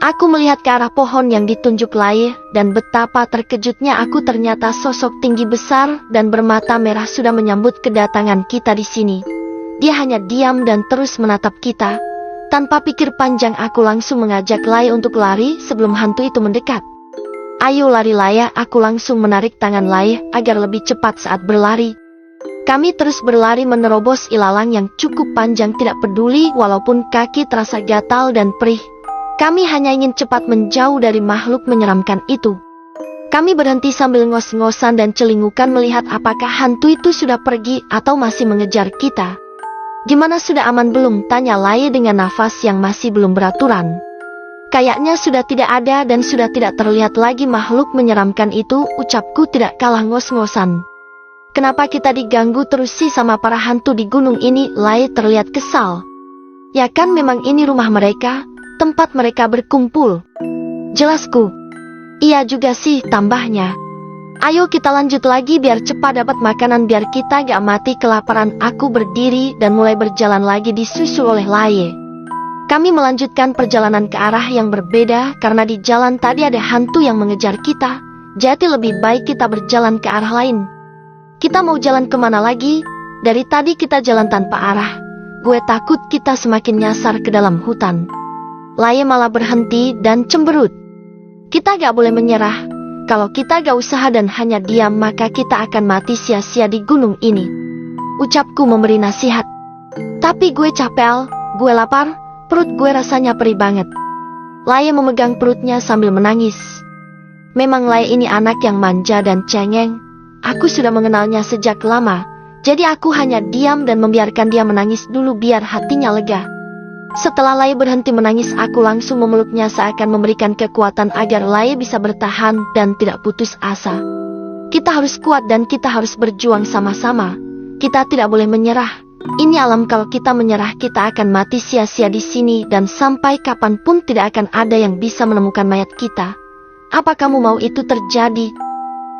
Aku melihat ke arah pohon yang ditunjuk Laye dan betapa terkejutnya aku, ternyata sosok tinggi besar dan bermata merah sudah menyambut kedatangan kita di sini. Dia hanya diam dan terus menatap kita. Tanpa pikir panjang aku langsung mengajak Laye untuk lari sebelum hantu itu mendekat. Ayo lari Laye, aku langsung menarik tangan Laye agar lebih cepat saat berlari. Kami terus berlari menerobos ilalang yang cukup panjang, tidak peduli walaupun kaki terasa gatal dan perih. Kami hanya ingin cepat menjauh dari makhluk menyeramkan itu. Kami berhenti sambil ngos-ngosan dan celingukan melihat apakah hantu itu sudah pergi atau masih mengejar kita. Gimana, sudah aman belum? Tanya Laye dengan nafas yang masih belum beraturan. Kayaknya sudah tidak ada dan sudah tidak terlihat lagi makhluk menyeramkan itu, ucapku tidak kalah ngos-ngosan. Kenapa kita diganggu terus sih sama para hantu di gunung ini? Laye terlihat kesal. Ya kan memang ini rumah mereka, tempat mereka berkumpul. Jelasku. Iya juga sih, tambahnya. Ayo kita lanjut lagi biar cepat dapat makanan, biar kita gak mati kelaparan. Aku berdiri dan mulai berjalan lagi disusul oleh Laye. Kami melanjutkan perjalanan ke arah yang berbeda karena di jalan tadi ada hantu yang mengejar kita. Jadi lebih baik kita berjalan ke arah lain. Kita mau jalan kemana lagi? Dari tadi kita jalan tanpa arah. Gue takut kita semakin nyasar ke dalam hutan. Laye malah berhenti dan cemberut. Kita gak boleh menyerah. Kalau kita gak usaha dan hanya diam, maka kita akan mati sia-sia di gunung ini. Ucapku memberi nasihat. Tapi gue capek, gue lapar, perut gue rasanya perih banget. Laye memegang perutnya sambil menangis. Memang Laye ini anak yang manja dan cengeng. Aku sudah mengenalnya sejak lama, jadi aku hanya diam dan membiarkan dia menangis dulu biar hatinya lega. Setelah Laye berhenti menangis, aku langsung memeluknya seakan memberikan kekuatan agar Laye bisa bertahan dan tidak putus asa. Kita harus kuat dan kita harus berjuang sama-sama. Kita tidak boleh menyerah. Ini alam, kalau kita menyerah kita akan mati sia-sia di sini dan sampai kapanpun tidak akan ada yang bisa menemukan mayat kita. Apa kamu mau itu terjadi?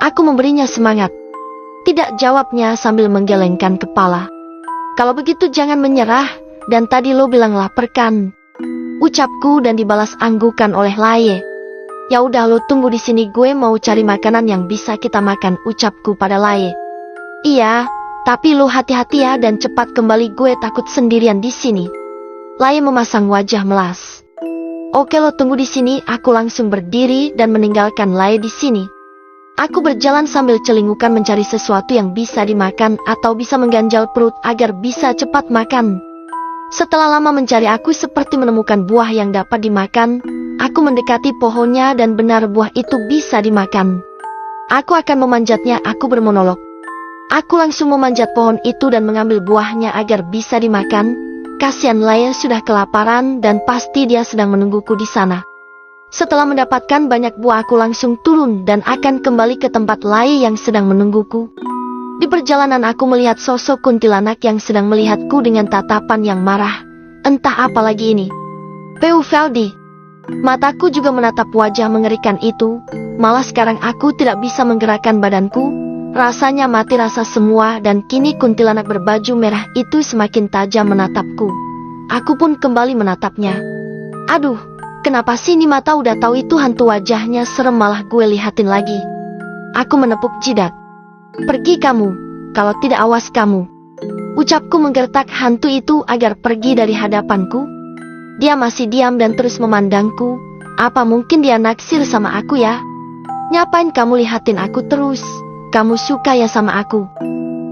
Aku memberinya semangat. Tidak, jawabnya sambil menggelengkan kepala. Kalau begitu jangan menyerah. Dan tadi lo bilang lapar kan? Ucapku dan dibalas anggukan oleh Laye. Ya udah, lo tunggu di sini, gue mau cari makanan yang bisa kita makan, ucapku pada Laye. Iya, tapi lo hati-hati ya dan cepat kembali, gue takut sendirian di sini. Laye memasang wajah melas. Oke, lo tunggu di sini. Aku langsung berdiri dan meninggalkan Laye di sini. Aku berjalan sambil celingukan mencari sesuatu yang bisa dimakan atau bisa mengganjal perut agar bisa cepat makan. Setelah lama mencari, aku seperti menemukan buah yang dapat dimakan. Aku mendekati pohonnya dan benar buah itu bisa dimakan. Aku akan memanjatnya, aku bermonolog. Aku langsung memanjat pohon itu dan mengambil buahnya agar bisa dimakan. Kasihan Laye sudah kelaparan dan pasti dia sedang menungguku di sana. Setelah mendapatkan banyak buah aku langsung turun dan akan kembali ke tempat Lai yang sedang menungguku. Di perjalanan aku melihat sosok kuntilanak yang sedang melihatku dengan tatapan yang marah. Entah apa lagi ini. Peu Veldi. Mataku juga menatap wajah mengerikan itu. Malah sekarang aku tidak bisa menggerakkan badanku. Rasanya mati rasa semua dan kini kuntilanak berbaju merah itu semakin tajam menatapku. Aku pun kembali menatapnya. Aduh, kenapa sih ini mata udah tahu itu hantu wajahnya serem malah gue lihatin lagi. Aku menepuk jidat. Pergi kamu, kalau tidak awas kamu. Ucapku menggertak hantu itu agar pergi dari hadapanku. Dia masih diam dan terus memandangku. Apa mungkin dia naksir sama aku ya? Ngapain kamu lihatin aku terus? Kamu suka ya sama aku?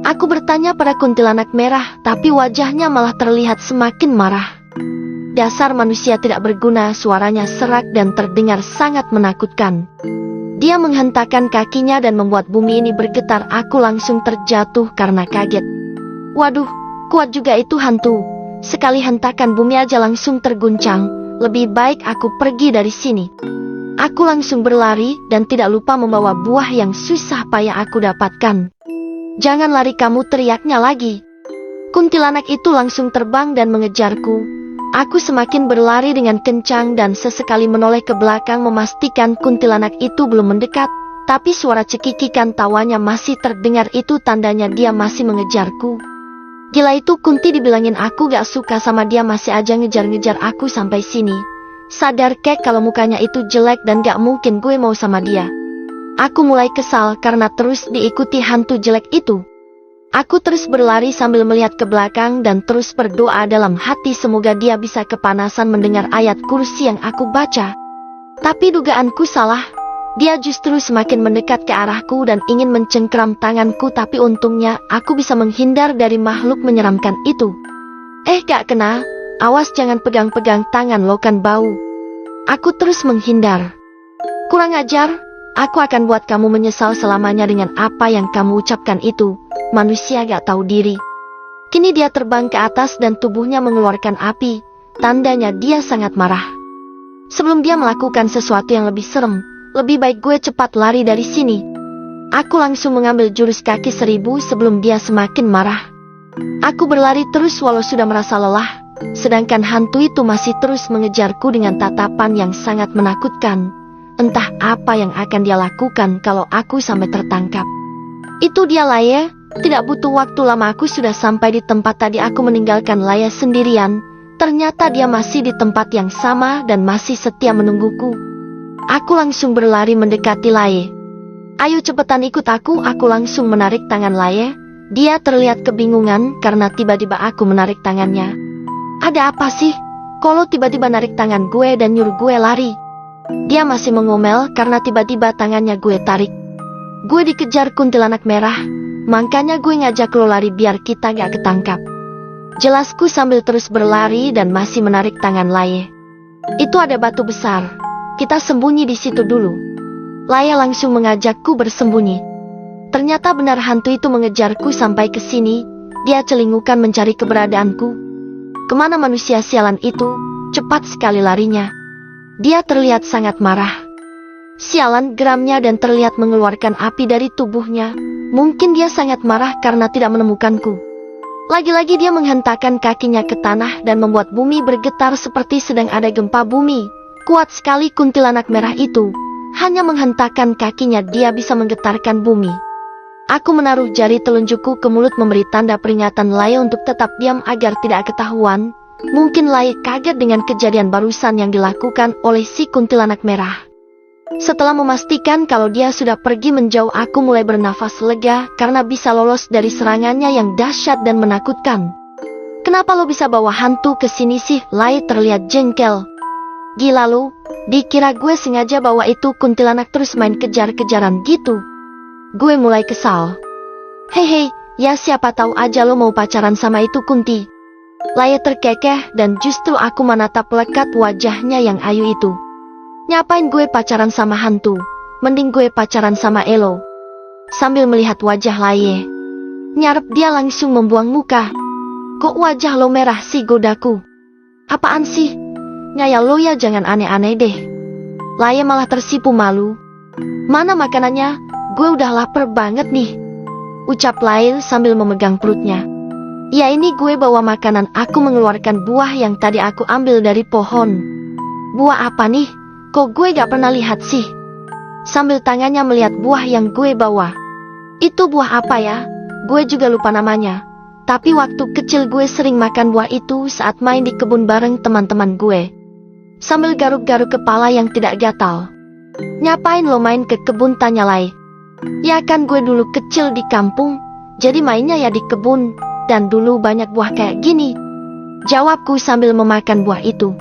Aku bertanya pada kuntilanak merah, tapi wajahnya malah terlihat semakin marah. Dasar manusia tidak berguna, suaranya serak dan terdengar sangat menakutkan. Dia menghentakkan kakinya dan membuat bumi ini bergetar. Aku langsung terjatuh karena kaget. Waduh, kuat juga itu hantu. Sekali hentakan bumi aja langsung terguncang. Lebih baik aku pergi dari sini. Aku langsung berlari dan tidak lupa membawa buah yang susah payah aku dapatkan. Jangan lari kamu, teriaknya lagi. Kuntilanak itu langsung terbang dan mengejarku. Aku semakin berlari dengan kencang dan sesekali menoleh ke belakang memastikan kuntilanak itu belum mendekat. Tapi suara cekikikan tawanya masih terdengar, itu tandanya dia masih mengejarku. Gila itu Kunti, dibilangin aku gak suka sama dia masih aja ngejar-ngejar aku sampai sini. Sadar kek kalau mukanya itu jelek dan gak mungkin gue mau sama dia. Aku mulai kesal karena terus diikuti hantu jelek itu. Aku terus berlari sambil melihat ke belakang dan terus berdoa dalam hati semoga dia bisa kepanasan mendengar ayat kursi yang aku baca. Tapi dugaanku salah. Dia justru semakin mendekat ke arahku dan ingin mencengkram tanganku, tapi untungnya aku bisa menghindar dari makhluk menyeramkan itu. Gak kena, awas jangan pegang-pegang tangan lo kan bau. Aku terus menghindar. Kurang ajar, aku akan buat kamu menyesal selamanya dengan apa yang kamu ucapkan itu. Manusia gak tahu diri. Kini dia terbang ke atas dan tubuhnya mengeluarkan api. Tandanya dia sangat marah. Sebelum dia melakukan sesuatu yang lebih serem, lebih baik gue cepat lari dari sini. Aku langsung mengambil jurus kaki 1000 sebelum dia semakin marah. Aku berlari terus walau sudah merasa lelah. Sedangkan hantu itu masih terus mengejarku dengan tatapan yang sangat menakutkan. Entah apa yang akan dia lakukan kalau aku sampai tertangkap. Itu dia Laya. Tidak butuh waktu lama aku sudah sampai di tempat tadi aku meninggalkan Laya sendirian. Ternyata dia masih di tempat yang sama dan masih setia menungguku. Aku langsung berlari mendekati Laya. Ayo cepetan ikut aku langsung menarik tangan Laya. Dia terlihat kebingungan karena tiba-tiba aku menarik tangannya. Ada apa sih? Kalau tiba-tiba narik tangan gue dan nyuruh gue lari. Dia masih mengomel karena tiba-tiba tangannya gue tarik. Gue dikejar kuntilanak merah. Makanya gue ngajak lo lari biar kita gak ketangkap. Jelasku sambil terus berlari dan masih menarik tangan Laya. Itu ada batu besar. Kita sembunyi di situ dulu. Laya langsung mengajakku bersembunyi. Ternyata benar hantu itu mengejarku sampai ke sini. Dia celingukan mencari keberadaanku. Kemana manusia sialan itu? Cepat sekali larinya. Dia terlihat sangat marah. Sialan, geramnya dan terlihat mengeluarkan api dari tubuhnya. Mungkin dia sangat marah karena tidak menemukanku. Lagi-lagi dia menghentakkan kakinya ke tanah dan membuat bumi bergetar seperti sedang ada gempa bumi. Kuat sekali kuntilanak merah itu. Hanya menghentakkan kakinya dia bisa menggetarkan bumi. Aku menaruh jari telunjukku ke mulut memberi tanda peringatan Laya untuk tetap diam agar tidak ketahuan. Mungkin Laya kaget dengan kejadian barusan yang dilakukan oleh si kuntilanak merah. Setelah memastikan kalau dia sudah pergi menjauh, aku mulai bernafas lega karena bisa lolos dari serangannya yang dahsyat dan menakutkan. Kenapa lo bisa bawa hantu ke sini sih? Laya terlihat jengkel. Gila lo, dikira gue sengaja bawa itu kuntilanak terus main kejar-kejaran gitu. Gue mulai kesal. Hei, ya siapa tahu aja lo mau pacaran sama itu Kunti. Laya terkekeh dan justru aku menatap lekat wajahnya yang ayu itu. Ngapain gue pacaran sama hantu? Mending gue pacaran sama Elo. Sambil melihat wajah Laya, nyarep dia langsung membuang muka. Kok wajah lo merah sih, godaku? Apaan sih? Ngayal lo ya, jangan aneh-aneh deh. Laya malah tersipu malu. Mana makanannya? Gue udah lapar banget nih, ucap Laya sambil memegang perutnya. Ya ini gue bawa makanan, aku mengeluarkan buah yang tadi aku ambil dari pohon. Buah apa nih? Kok gue gak pernah lihat sih? Sambil tangannya melihat buah yang gue bawa. Itu buah apa ya? Gue juga lupa namanya. Tapi waktu kecil gue sering makan buah itu saat main di kebun bareng teman-teman gue. Sambil garuk-garuk kepala yang tidak gatal. Ngapain lo main ke kebun, tanya Lai. Ya kan gue dulu kecil di kampung, jadi mainnya ya di kebun. Dan dulu banyak buah kayak gini, jawabku sambil memakan buah itu.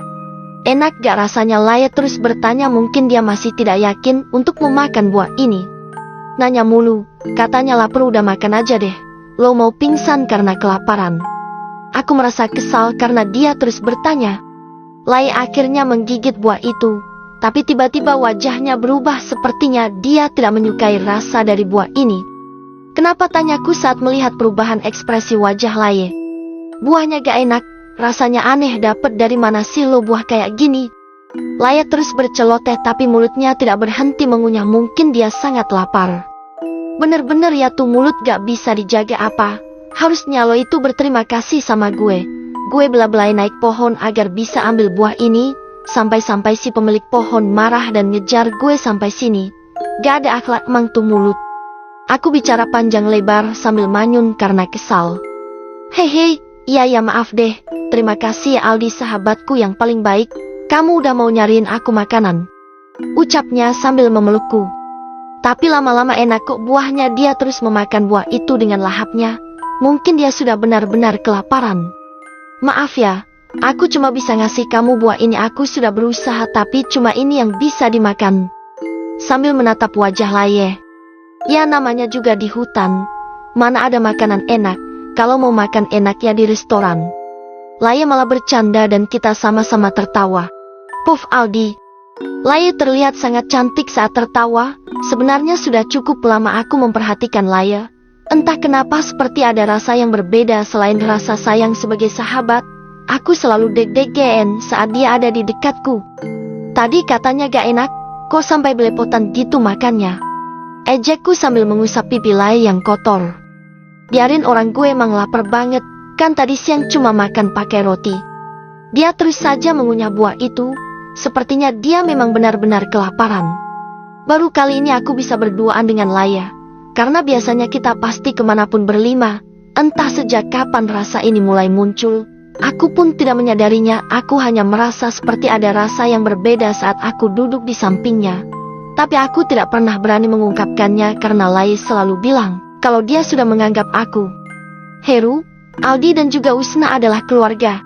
Enak gak rasanya? Laya terus bertanya, mungkin dia masih tidak yakin untuk memakan buah ini. Nanya mulu, katanya lapar, udah makan aja deh. Lo mau pingsan karena kelaparan. Aku merasa kesal karena dia terus bertanya. Laya akhirnya menggigit buah itu, tapi tiba-tiba wajahnya berubah, sepertinya dia tidak menyukai rasa dari buah ini. Kenapa, tanyaku saat melihat perubahan ekspresi wajah Laya. Buahnya gak enak, rasanya aneh, dapet dari mana sih lo buah kayak gini? Laya terus berceloteh tapi mulutnya tidak berhenti mengunyah, mungkin dia sangat lapar. Bener-bener ya tuh mulut gak bisa dijaga apa. Harusnya lo itu berterima kasih sama gue. Gue bela-belai naik pohon agar bisa ambil buah ini, sampai-sampai si pemilik pohon marah dan ngejar gue sampai sini. Gak ada akhlak emang tuh mulut. Aku bicara panjang lebar sambil manyun karena kesal. Hei, iya maaf deh. Terima kasih ya Aldi, sahabatku yang paling baik. Kamu udah mau nyariin aku makanan, ucapnya sambil memelukku. Tapi lama-lama enak kok buahnya. Dia terus memakan buah itu dengan lahapnya. Mungkin dia sudah benar-benar kelaparan. Maaf ya, aku cuma bisa ngasih kamu buah ini. Aku sudah berusaha tapi cuma ini yang bisa dimakan. Sambil menatap wajah Laya. Ya namanya juga di hutan, mana ada makanan enak? Kalau mau makan enak ya di restoran. Laya malah bercanda dan kita sama-sama tertawa. Puff Aldi. Laya terlihat sangat cantik saat tertawa. Sebenarnya sudah cukup lama aku memperhatikan Laya. Entah kenapa seperti ada rasa yang berbeda selain rasa sayang sebagai sahabat. Aku selalu deg-degan saat dia ada di dekatku. Tadi katanya gak enak, kok sampai belepotan gitu makannya? Ejekku sambil mengusap pipi Laya yang kotor. Biarin orang, gue emang lapar banget, kan tadi siang cuma makan pakai roti. Dia terus saja mengunyah buah itu, sepertinya dia memang benar-benar kelaparan. Baru kali ini aku bisa berduaan dengan Laya, karena biasanya kita pasti kemanapun berlima. Entah sejak kapan rasa ini mulai muncul, aku pun tidak menyadarinya. Aku hanya merasa seperti ada rasa yang berbeda saat aku duduk di sampingnya. Tapi aku tidak pernah berani mengungkapkannya karena Laya selalu bilang kalau dia sudah menganggap aku, Heru, Aldi dan juga Usna adalah keluarga.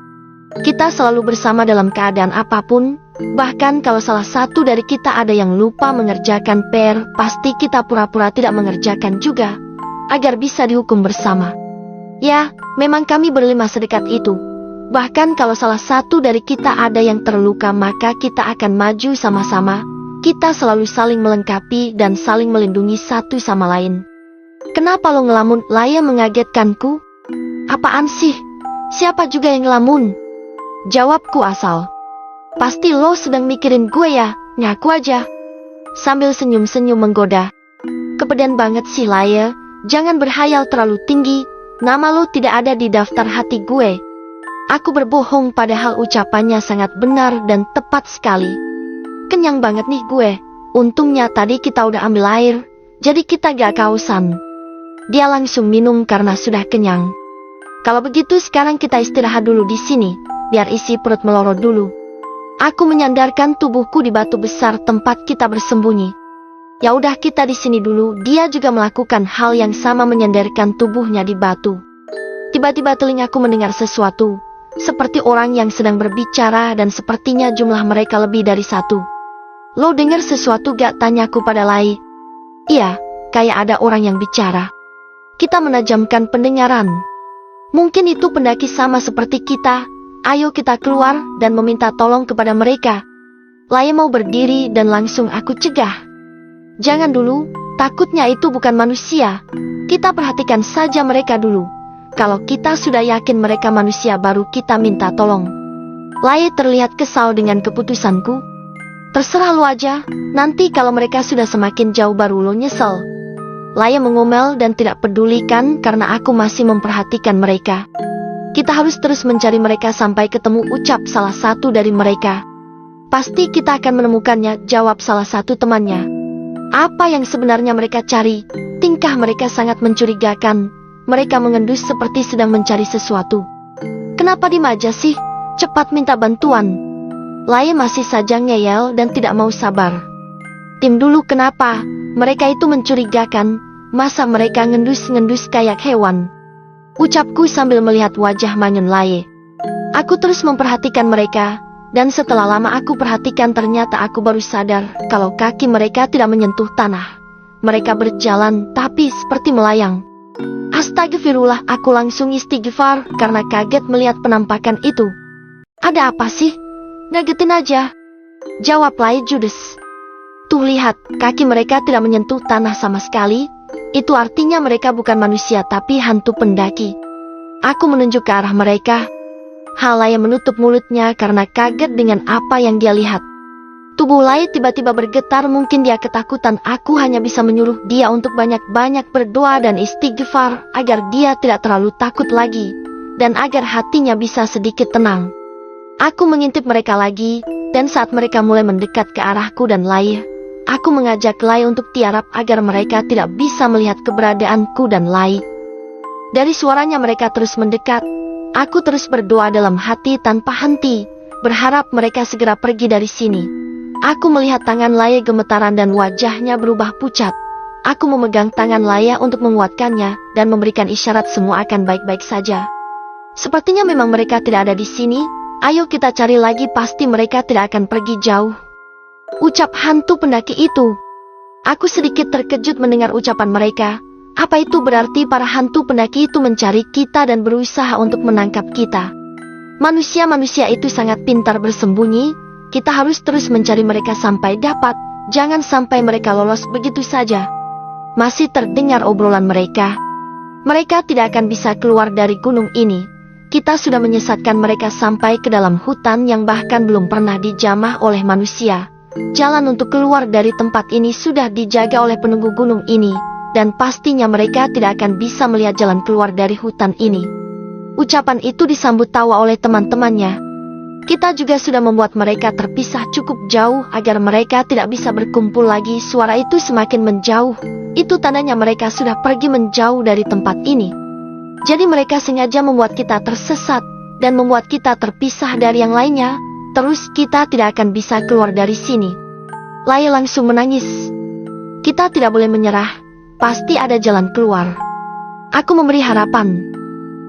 Kita selalu bersama dalam keadaan apapun, bahkan kalau salah satu dari kita ada yang lupa mengerjakan PR, pasti kita pura-pura tidak mengerjakan juga, agar bisa dihukum bersama. Ya, memang kami berlima sedekat itu. Bahkan kalau salah satu dari kita ada yang terluka, maka kita akan maju sama-sama. Kita selalu saling melengkapi dan saling melindungi satu sama lain. Kenapa lo ngelamun? Laya mengagetkanku. Apaan sih? Siapa juga yang ngelamun? Jawabku asal. Pasti lo sedang mikirin gue ya, ngaku aja. Sambil senyum-senyum menggoda. Kepedean banget sih Laya, jangan berhayal terlalu tinggi. Nama lo tidak ada di daftar hati gue. Aku berbohong padahal ucapannya sangat benar dan tepat sekali. Kenyang banget nih gue. Untungnya tadi kita udah ambil air, jadi kita gak kehausan. Dia langsung minum karena sudah kenyang. Kalau begitu sekarang kita istirahat dulu di sini, biar isi perut melorot dulu. Aku menyandarkan tubuhku di batu besar tempat kita bersembunyi. Ya udah kita di sini dulu. Dia juga melakukan hal yang sama, menyandarkan tubuhnya di batu. Tiba-tiba telingaku mendengar sesuatu, seperti orang yang sedang berbicara dan sepertinya jumlah mereka lebih dari satu. Lo dengar sesuatu gak? Tanyaku pada Lai. Iya, kayak ada orang yang bicara. Kita menajamkan pendengaran. Mungkin itu pendaki sama seperti kita. Ayo kita keluar dan meminta tolong kepada mereka. Lai mau berdiri dan langsung aku cegah. Jangan dulu, takutnya itu bukan manusia. Kita perhatikan saja mereka dulu. Kalau kita sudah yakin mereka manusia baru kita minta tolong. Lai terlihat kesal dengan keputusanku. Terserah lu aja, nanti kalau mereka sudah semakin jauh baru lu nyesel. Laya mengomel dan tidak pedulikan karena aku masih memperhatikan mereka. Kita harus terus mencari mereka sampai ketemu, ucap salah satu dari mereka. Pasti kita akan menemukannya, jawab salah satu temannya. Apa yang sebenarnya mereka cari? Tingkah mereka sangat mencurigakan. Mereka mengendus seperti sedang mencari sesuatu. Kenapa diem aja sih? Cepat minta bantuan. Laya masih saja ngeyel dan tidak mau sabar. Tim dulu, kenapa? Mereka itu mencurigakan. Masa mereka ngendus-ngendus kayak hewan? Ucapku sambil melihat wajah manyun Laya. Aku terus memperhatikan mereka. Dan setelah lama aku perhatikan, ternyata aku baru sadar kalau kaki mereka tidak menyentuh tanah. Mereka berjalan tapi seperti melayang. Astagfirullah, aku langsung istighfar karena kaget melihat penampakan itu. Ada apa sih? Ngagetin aja, jawab Laya judes. Tuh lihat, kaki mereka tidak menyentuh tanah sama sekali. Itu artinya mereka bukan manusia tapi hantu pendaki. Aku menunjuk ke arah mereka. Laya menutup mulutnya karena kaget dengan apa yang dia lihat. Tubuh Laya tiba-tiba bergetar, mungkin dia ketakutan. Aku hanya bisa menyuruh dia untuk banyak-banyak berdoa dan istighfar agar dia tidak terlalu takut lagi dan agar hatinya bisa sedikit tenang. Aku mengintip mereka lagi, dan saat mereka mulai mendekat ke arahku dan Laya, aku mengajak Laya untuk tiarap agar mereka tidak bisa melihat keberadaanku dan Laya. Dari suaranya mereka terus mendekat. Aku terus berdoa dalam hati tanpa henti, berharap mereka segera pergi dari sini. Aku melihat tangan Laya gemetaran dan wajahnya berubah pucat. Aku memegang tangan Laya untuk menguatkannya dan memberikan isyarat semua akan baik-baik saja. Sepertinya memang mereka tidak ada di sini. Ayo kita cari lagi, pasti mereka tidak akan pergi jauh, ucap hantu pendaki itu. Aku sedikit terkejut mendengar ucapan mereka. Apa itu berarti para hantu pendaki itu mencari kita dan berusaha untuk menangkap kita? Manusia-manusia itu sangat pintar bersembunyi. Kita harus terus mencari mereka sampai dapat. Jangan sampai mereka lolos begitu saja. Masih terdengar obrolan mereka. Mereka tidak akan bisa keluar dari gunung ini. Kita sudah menyesatkan mereka sampai ke dalam hutan yang bahkan belum pernah dijamah oleh manusia. Jalan untuk keluar dari tempat ini sudah dijaga oleh penunggu gunung ini. Dan pastinya mereka tidak akan bisa melihat jalan keluar dari hutan ini. Ucapan itu disambut tawa oleh teman-temannya. Kita juga sudah membuat mereka terpisah cukup jauh agar mereka tidak bisa berkumpul lagi. Suara itu semakin menjauh. Itu tandanya mereka sudah pergi menjauh dari tempat ini. Jadi mereka sengaja membuat kita tersesat dan membuat kita terpisah dari yang lainnya. Terus kita tidak akan bisa keluar dari sini. Laya langsung menangis. Kita tidak boleh menyerah. Pasti ada jalan keluar. Aku memberi harapan.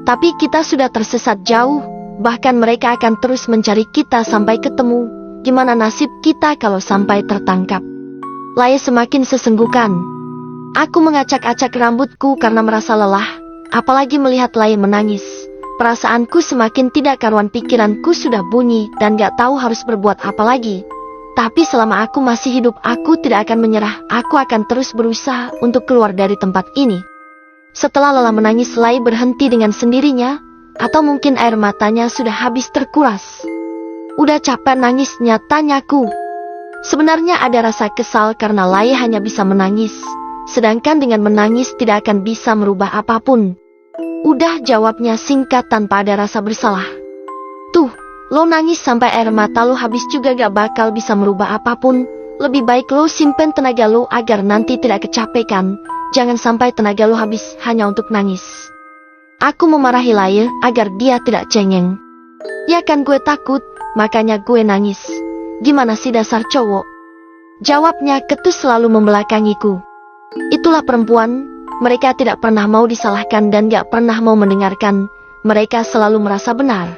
Tapi kita sudah tersesat jauh. Bahkan mereka akan terus mencari kita sampai ketemu. Gimana nasib kita kalau sampai tertangkap? Laya semakin sesenggukan. Aku mengacak-acak rambutku karena merasa lelah. Apalagi melihat Laya menangis. Perasaanku semakin tidak karuan, pikiranku sudah bunyi dan gak tahu harus berbuat apa lagi. Tapi selama aku masih hidup, aku tidak akan menyerah. Aku akan terus berusaha untuk keluar dari tempat ini. Setelah lelah menangis, Laya berhenti dengan sendirinya. Atau mungkin air matanya sudah habis terkuras. Udah capek nangisnya, tanyaku. Sebenarnya ada rasa kesal karena Laya hanya bisa menangis. Sedangkan dengan menangis tidak akan bisa merubah apapun. Udah, jawabnya singkat tanpa ada rasa bersalah. Tuh, lo nangis sampai air mata lo habis juga gak bakal bisa merubah apapun. Lebih baik lo simpen tenaga lo agar nanti tidak kecapekan. Jangan sampai tenaga lo habis hanya untuk nangis. Aku memarahi Laya agar dia tidak cengeng. Ya kan gue takut, makanya gue nangis. Gimana sih dasar cowok? Jawabnya ketus selalu membelakangiku. Itulah perempuan, mereka tidak pernah mau disalahkan dan gak pernah mau mendengarkan. Mereka selalu merasa benar.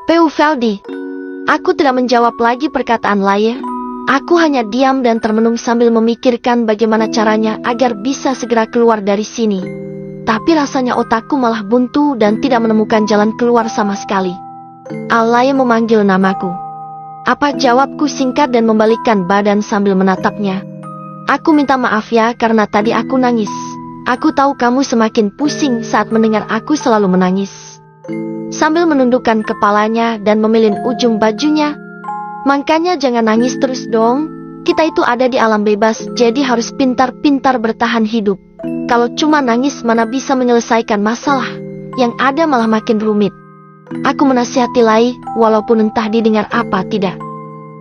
Peu Veldi. Aku tidak menjawab lagi perkataan Laya. Aku hanya diam dan termenung sambil memikirkan bagaimana caranya agar bisa segera keluar dari sini. Tapi rasanya otakku malah buntu dan tidak menemukan jalan keluar sama sekali. Laya memanggil namaku. Apa jawabku singkat dan membalikkan badan sambil menatapnya. Aku minta maaf ya karena tadi aku nangis. Aku tahu kamu semakin pusing saat mendengar aku selalu menangis. Sambil menundukkan kepalanya dan memilin ujung bajunya, Makanya jangan nangis terus dong. Kita itu ada di alam bebas, jadi harus pintar-pintar bertahan hidup. Kalau cuma nangis mana bisa menyelesaikan masalah. Yang ada malah makin rumit. Aku menasihati Lai, walaupun entah didengar apa tidak.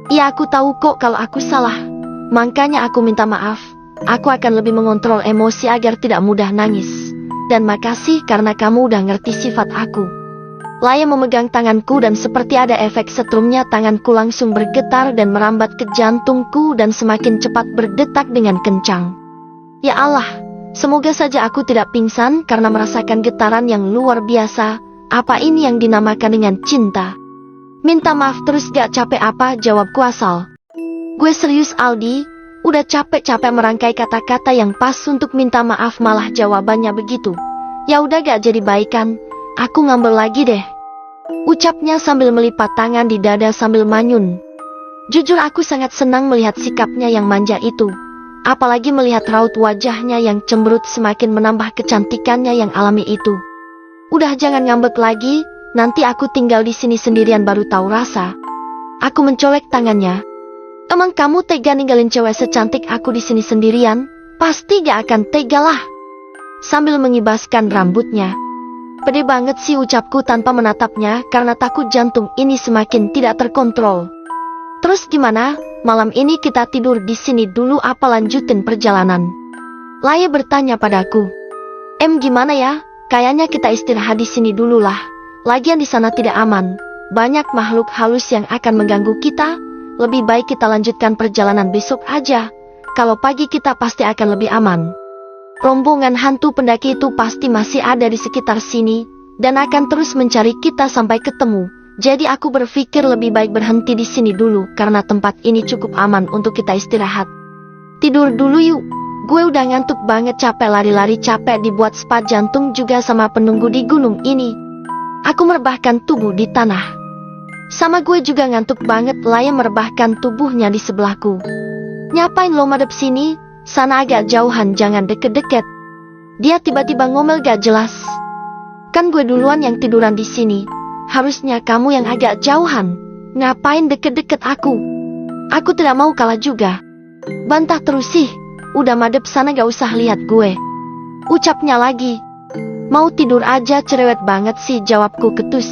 Ya aku tahu kok kalau aku salah. Makanya aku minta maaf. Aku akan lebih mengontrol emosi agar tidak mudah nangis. Dan makasih karena kamu udah ngerti sifat aku. Laya memegang tanganku dan seperti ada efek setrumnya tanganku langsung bergetar dan merambat ke jantungku dan semakin cepat berdetak dengan kencang. Ya Allah, semoga saja aku tidak pingsan karena merasakan getaran yang luar biasa. Apa ini yang dinamakan dengan cinta? Minta maaf terus gak capek apa, jawabku asal. Gue serius Aldi, udah capek-capek merangkai kata-kata yang pas untuk minta maaf malah jawabannya begitu. Ya udah gak jadi baikan. Aku ngambek lagi deh. Ucapnya sambil melipat tangan di dada sambil manyun. Jujur aku sangat senang melihat sikapnya yang manja itu. Apalagi melihat raut wajahnya yang cemberut semakin menambah kecantikannya yang alami itu. Udah jangan ngambek lagi, nanti aku tinggal di sini sendirian baru tahu rasa. Aku mencolek tangannya. Emang kamu tega ninggalin cewek secantik aku di sini sendirian? Pasti gak akan tega lah. Sambil mengibaskan rambutnya. Pede banget sih ucapku tanpa menatapnya karena takut jantung ini semakin tidak terkontrol. Terus gimana? Malam ini kita tidur di sini dulu apa lanjutin perjalanan? Laya bertanya padaku. Gimana ya? Kayaknya kita istirahat di sini dulu lah. Lagian di sana tidak aman. Banyak makhluk halus yang akan mengganggu kita. Lebih baik kita lanjutkan perjalanan besok aja. Kalau pagi kita pasti akan lebih aman. Rombongan hantu pendaki itu pasti masih ada di sekitar sini, dan akan terus mencari kita sampai ketemu. Jadi aku berpikir lebih baik berhenti di sini dulu, karena tempat ini cukup aman untuk kita istirahat. Tidur dulu yuk, gue udah ngantuk banget capek lari-lari capek dibuat spa jantung juga sama penunggu di gunung ini. Aku merebahkan tubuh di tanah. Sama gue juga ngantuk banget, Laya merebahkan tubuhnya di sebelahku. Ngapain lo madep sini? Sana agak jauhan, jangan deket-deket. Dia tiba-tiba ngomel gak jelas. Kan gue duluan yang tiduran di sini. Harusnya kamu yang agak jauhan. Ngapain deket-deket aku? Aku tidak mau kalah juga. Bantah terus sih. Udah madep sana gak usah lihat gue. Ucapnya lagi. Mau tidur aja cerewet banget sih, jawabku ketus.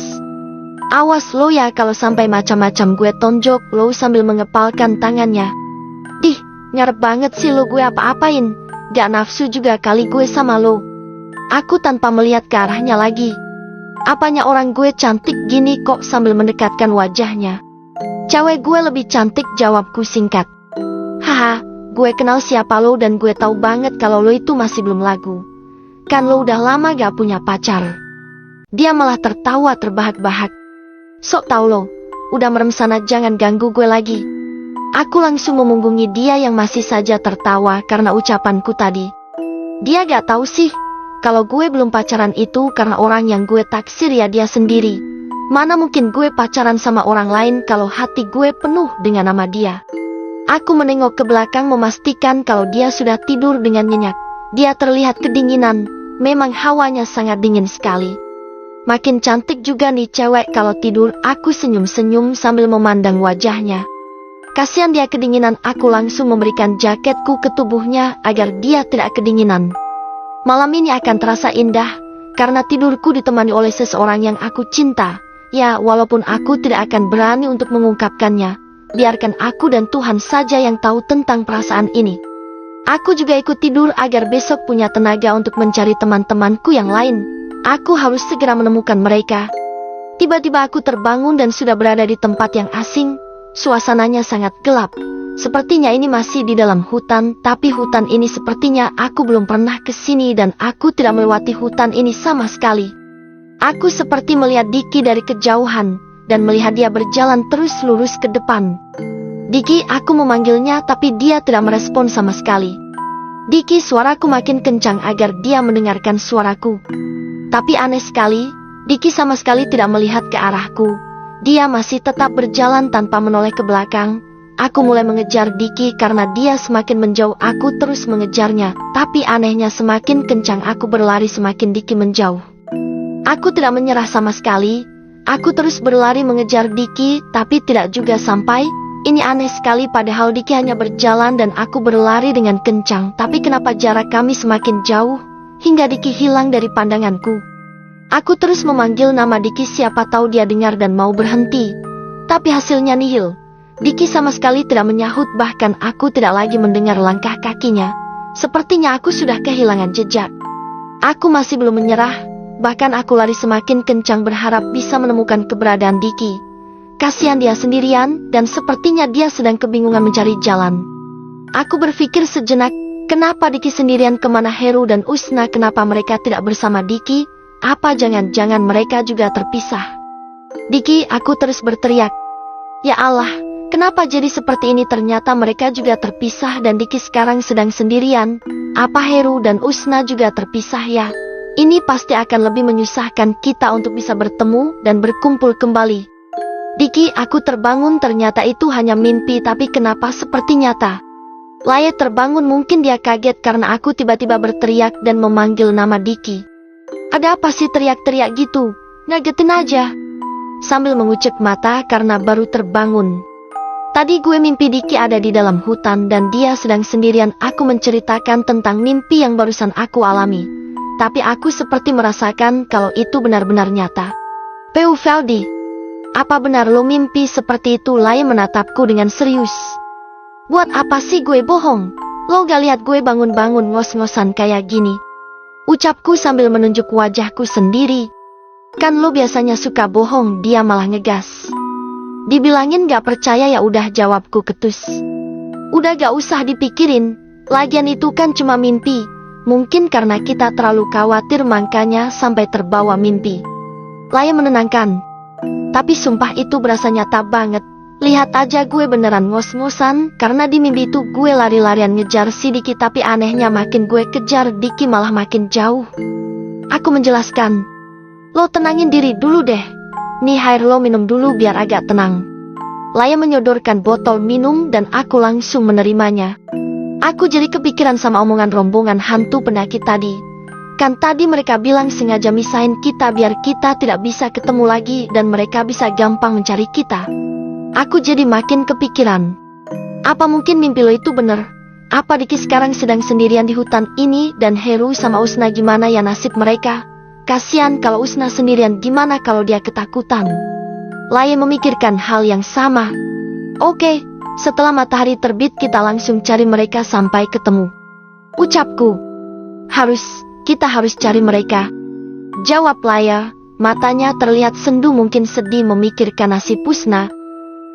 Awas lo ya kalau sampai macam-macam, gue tonjok lo sambil mengepalkan tangannya. Dih. Ngarep banget sih lo gue apa-apain. Gak nafsu juga kali gue sama lo. Aku tanpa melihat ke arahnya lagi. Apanya orang gue cantik gini kok sambil mendekatkan wajahnya. Cewek gue lebih cantik, jawabku singkat. Haha, gue kenal siapa lo dan gue tahu banget kalau lo itu masih belum laku. Kan lo udah lama gak punya pacar. Dia malah tertawa terbahak-bahak. Sok tau lo, udah merem sana, jangan ganggu gue lagi. Aku langsung memunggungi dia yang masih saja tertawa karena ucapanku tadi. Dia gak tahu sih, kalau gue belum pacaran itu karena orang yang gue taksir ya dia sendiri. Mana mungkin gue pacaran sama orang lain kalau hati gue penuh dengan nama dia. Aku menengok ke belakang memastikan kalau dia sudah tidur dengan nyenyak. Dia terlihat kedinginan, memang hawanya sangat dingin sekali. Makin cantik juga nih cewek kalau tidur, aku senyum-senyum sambil memandang wajahnya. Kasihan dia kedinginan, aku langsung memberikan jaketku ke tubuhnya agar dia tidak kedinginan. Malam ini akan terasa indah, karena tidurku ditemani oleh seseorang yang aku cinta. Ya, walaupun aku tidak akan berani untuk mengungkapkannya, biarkan aku dan Tuhan saja yang tahu tentang perasaan ini. Aku juga ikut tidur agar besok punya tenaga untuk mencari teman-temanku yang lain. Aku harus segera menemukan mereka. Tiba-tiba aku terbangun dan sudah berada di tempat yang asing. Suasananya sangat gelap. Sepertinya ini masih di dalam hutan, tapi hutan ini sepertinya aku belum pernah ke sini dan aku tidak melewati hutan ini sama sekali. Aku seperti melihat Diki dari kejauhan dan melihat dia berjalan terus lurus ke depan. Diki, aku memanggilnya tapi dia tidak merespon sama sekali. Diki, suaraku makin kencang agar dia mendengarkan suaraku. Tapi aneh sekali, Diki sama sekali tidak melihat ke arahku. Dia masih tetap berjalan tanpa menoleh ke belakang. Aku mulai mengejar Diki karena dia semakin menjauh, aku terus mengejarnya. Tapi anehnya semakin kencang aku berlari semakin Diki menjauh. Aku tidak menyerah sama sekali. Aku terus berlari mengejar Diki, tapi tidak juga sampai. Ini aneh sekali, padahal Diki hanya berjalan dan aku berlari dengan kencang. Tapi kenapa jarak kami semakin jauh, hingga Diki hilang dari pandanganku. Aku terus memanggil nama Diki, siapa tahu dia dengar dan mau berhenti. Tapi hasilnya nihil. Diki sama sekali tidak menyahut, bahkan aku tidak lagi mendengar langkah kakinya. Sepertinya aku sudah kehilangan jejak. Aku masih belum menyerah, bahkan aku lari semakin kencang berharap bisa menemukan keberadaan Diki. Kasihan dia sendirian, dan sepertinya dia sedang kebingungan mencari jalan. Aku berpikir sejenak, kenapa Diki sendirian, kemana Heru dan Usna, kenapa mereka tidak bersama Diki? Apa jangan-jangan mereka juga terpisah? Diki, aku terus berteriak. Ya Allah, kenapa jadi seperti ini? Ternyata mereka juga terpisah dan Diki sekarang sedang sendirian. Apa Heru dan Usna juga terpisah ya? Ini pasti akan lebih menyusahkan kita untuk bisa bertemu dan berkumpul kembali. Diki, aku terbangun, ternyata itu hanya mimpi, tapi kenapa seperti nyata? Laya terbangun, mungkin dia kaget karena aku tiba-tiba berteriak dan memanggil nama Diki. Ada apa sih teriak-teriak gitu? Ngagetin aja. Sambil mengucek mata karena baru terbangun. Tadi gue mimpi Diki ada di dalam hutan dan dia sedang sendirian. Aku menceritakan tentang mimpi yang barusan aku alami. Tapi aku seperti merasakan kalau itu benar-benar nyata. Peu Veldi, apa benar lo mimpi seperti itu? Laya menatapku dengan serius. Buat apa sih gue bohong? Lo gak lihat gue bangun-bangun ngos-ngosan kayak gini? Ucapku sambil menunjuk wajahku sendiri. Kan lo biasanya suka bohong. Dia malah ngegas. Dibilangin gak percaya, ya udah, jawabku ketus. Udah gak usah dipikirin. Lagian itu kan cuma mimpi. Mungkin karena kita terlalu khawatir makanya sampai terbawa mimpi. Laya menenangkan. Tapi sumpah itu berasa nyata banget. Lihat aja, gue beneran ngos-ngosan. Karena di mimpi itu gue lari-larian ngejar si Diki. Tapi anehnya makin gue kejar Diki malah makin jauh. Aku menjelaskan. Lo tenangin diri dulu deh. Nih air lo minum dulu biar agak tenang. Laya menyodorkan botol minum dan aku langsung menerimanya. Aku jadi kepikiran sama omongan rombongan hantu pendaki tadi. Kan tadi mereka bilang sengaja misahin kita biar kita tidak bisa ketemu lagi dan mereka bisa gampang mencari kita. Aku jadi makin kepikiran. Apa mungkin mimpi lo itu bener? Apa Diki sekarang sedang sendirian di hutan ini dan Heru sama Usna gimana ya nasib mereka? Kasian kalau Usna sendirian, gimana kalau dia ketakutan? Laya memikirkan hal yang sama. Oke, setelah matahari terbit kita langsung cari mereka sampai ketemu. Ucapku. Kita harus cari mereka. Jawab Laya, matanya terlihat sendu, mungkin sedih memikirkan nasib Usna.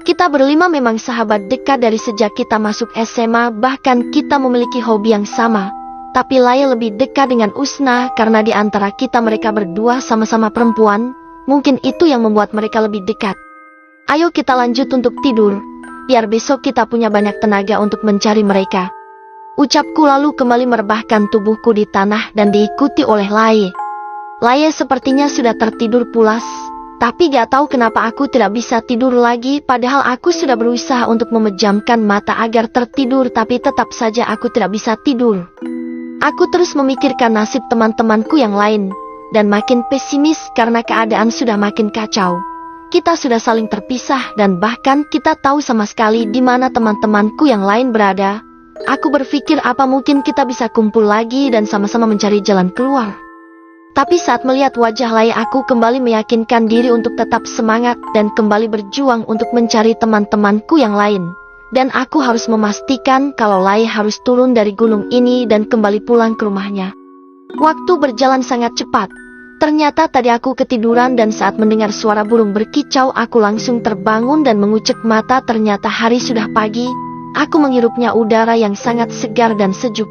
Kita berlima memang sahabat dekat dari sejak kita masuk SMA, bahkan kita memiliki hobi yang sama. Tapi Laya lebih dekat dengan Usna karena di antara kita mereka berdua sama-sama perempuan. Mungkin itu yang membuat mereka lebih dekat. Ayo kita lanjut untuk tidur, biar besok kita punya banyak tenaga untuk mencari mereka. Ucapku lalu kembali merebahkan tubuhku di tanah dan diikuti oleh Laya. Laya sepertinya sudah tertidur pulas, tapi gak tahu kenapa aku tidak bisa tidur lagi, padahal aku sudah berusaha untuk memejamkan mata agar tertidur, tapi tetap saja aku tidak bisa tidur. Aku terus memikirkan nasib teman-temanku yang lain, dan makin pesimis karena keadaan sudah makin kacau. Kita sudah saling terpisah dan bahkan kita tahu sama sekali di mana teman-temanku yang lain berada. Aku berpikir apa mungkin kita bisa kumpul lagi dan sama-sama mencari jalan keluar. Tapi saat melihat wajah Laya, aku kembali meyakinkan diri untuk tetap semangat dan kembali berjuang untuk mencari teman-temanku yang lain. Dan aku harus memastikan kalau Laya harus turun dari gunung ini dan kembali pulang ke rumahnya. Waktu berjalan sangat cepat. Ternyata tadi aku ketiduran dan saat mendengar suara burung berkicau aku langsung terbangun dan mengucek mata. Ternyata hari sudah pagi. Aku menghirupnya udara yang sangat segar dan sejuk.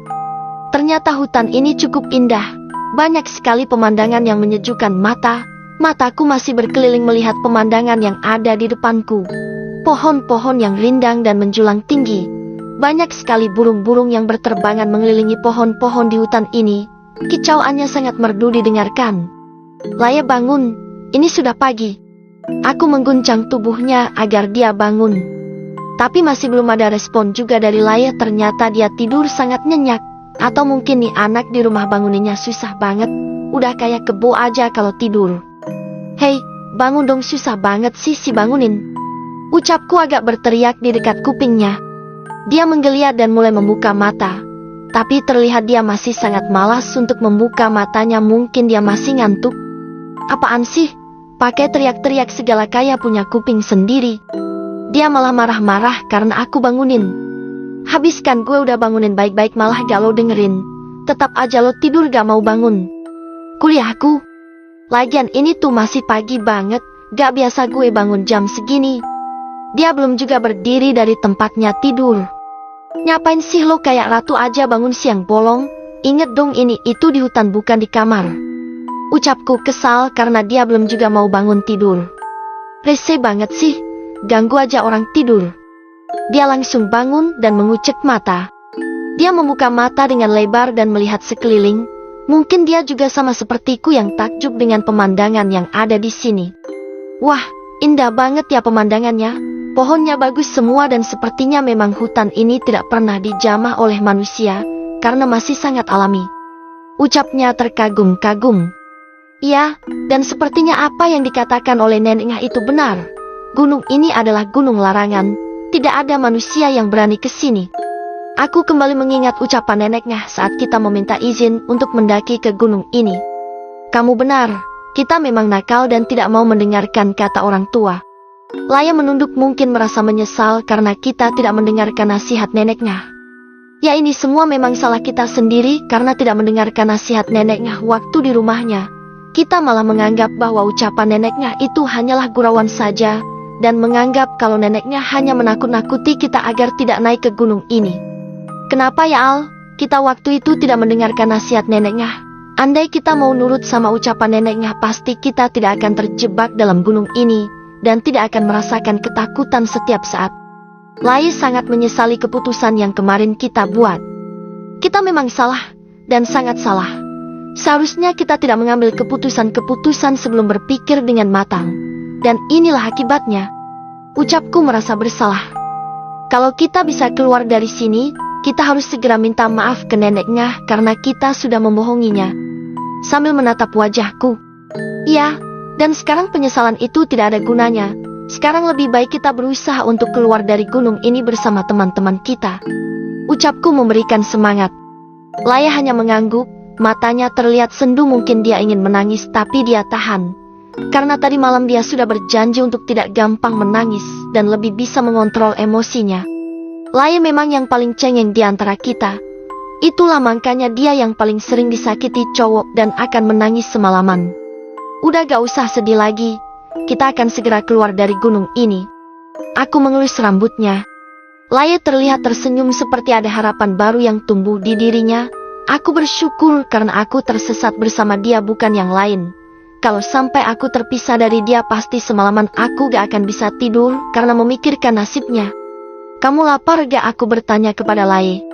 Ternyata hutan ini cukup indah. Banyak sekali pemandangan yang menyejukkan mata. Mataku masih berkeliling melihat pemandangan yang ada di depanku. Pohon-pohon yang rindang dan menjulang tinggi. Banyak sekali burung-burung yang berterbangan mengelilingi pohon-pohon di hutan ini. Kicauannya sangat merdu didengarkan. Laya bangun, ini sudah pagi. Aku mengguncang tubuhnya agar dia bangun. Tapi masih belum ada respon juga dari Laya, ternyata dia tidur sangat nyenyak. Atau mungkin nih anak di rumah banguninnya susah banget. Udah kayak kebo aja kalau tidur. Hei, bangun dong, susah banget sih si bangunin. Ucapku agak berteriak di dekat kupingnya. Dia menggeliat dan mulai membuka mata. Tapi terlihat dia masih sangat malas untuk membuka matanya, mungkin dia masih ngantuk. Apaan sih? Pakai teriak-teriak segala kayak punya kuping sendiri. Dia malah marah-marah karena aku bangunin. Habiskan gue udah bangunin baik-baik malah gak lo dengerin. Tetap aja lo tidur gak mau bangun. Kuliahku. Lagian ini tuh masih pagi banget, gak biasa gue bangun jam segini. Dia belum juga berdiri dari tempatnya tidur. Ngapain sih lo kayak ratu aja bangun siang bolong? Ingat dong ini itu di hutan bukan di kamar. Ucapku kesal karena dia belum juga mau bangun tidur. Rese banget sih, ganggu aja orang tidur. Dia langsung bangun dan mengucek mata. Dia membuka mata dengan lebar dan melihat sekeliling. Mungkin dia juga sama sepertiku yang takjub dengan pemandangan yang ada di sini. Wah, indah banget ya pemandangannya. Pohonnya bagus semua dan sepertinya memang hutan ini tidak pernah dijamah oleh manusia, karena masih sangat alami. Ucapnya terkagum-kagum. Iya, dan sepertinya apa yang dikatakan oleh neneknya itu benar. Gunung ini adalah gunung larangan, tidak ada manusia yang berani ke sini. Aku kembali mengingat ucapan neneknya saat kita meminta izin untuk mendaki ke gunung ini. Kamu benar, kita memang nakal dan tidak mau mendengarkan kata orang tua. Laya menunduk, mungkin merasa menyesal karena kita tidak mendengarkan nasihat neneknya. Ya ini semua memang salah kita sendiri karena tidak mendengarkan nasihat neneknya waktu di rumahnya. Kita malah menganggap bahwa ucapan neneknya itu hanyalah gurauan saja, dan menganggap kalau neneknya hanya menakut-nakuti kita agar tidak naik ke gunung ini. Kenapa ya Al? Kita waktu itu tidak mendengarkan nasihat neneknya. Andai kita mau nurut sama ucapan neneknya, pasti kita tidak akan terjebak dalam gunung ini dan tidak akan merasakan ketakutan setiap saat. Lai sangat menyesali keputusan yang kemarin kita buat. Kita memang salah, dan sangat salah. Seharusnya kita tidak mengambil keputusan-keputusan sebelum berpikir dengan matang. Dan inilah akibatnya. Ucapku merasa bersalah. Kalau kita bisa keluar dari sini, kita harus segera minta maaf ke neneknya karena kita sudah membohonginya. Sambil menatap wajahku. Iya. Dan sekarang penyesalan itu tidak ada gunanya. Sekarang lebih baik kita berusaha untuk keluar dari gunung ini bersama teman-teman kita. Ucapku memberikan semangat. Laya hanya mengangguk, matanya terlihat sendu, mungkin dia ingin menangis tapi dia tahan. Karena tadi malam dia sudah berjanji untuk tidak gampang menangis dan lebih bisa mengontrol emosinya. Laya memang yang paling cengeng di antara kita. Itulah makanya dia yang paling sering disakiti cowok dan akan menangis semalaman. Udah gak usah sedih lagi, kita akan segera keluar dari gunung ini. Aku mengelus rambutnya. Laya terlihat tersenyum seperti ada harapan baru yang tumbuh di dirinya. Aku bersyukur karena aku tersesat bersama dia bukan yang lain. Kalau sampai aku terpisah dari dia pasti semalaman aku gak akan bisa tidur karena memikirkan nasibnya. Kamu lapar gak? Aku bertanya kepada Laya.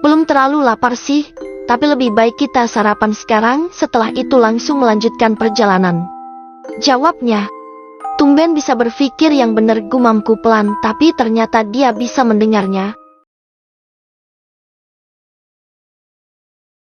Belum terlalu lapar sih. Tapi lebih baik kita sarapan sekarang, setelah itu langsung melanjutkan perjalanan. Jawabnya. Tumben bisa berpikir yang benar, gumamku pelan, tapi ternyata dia bisa mendengarnya.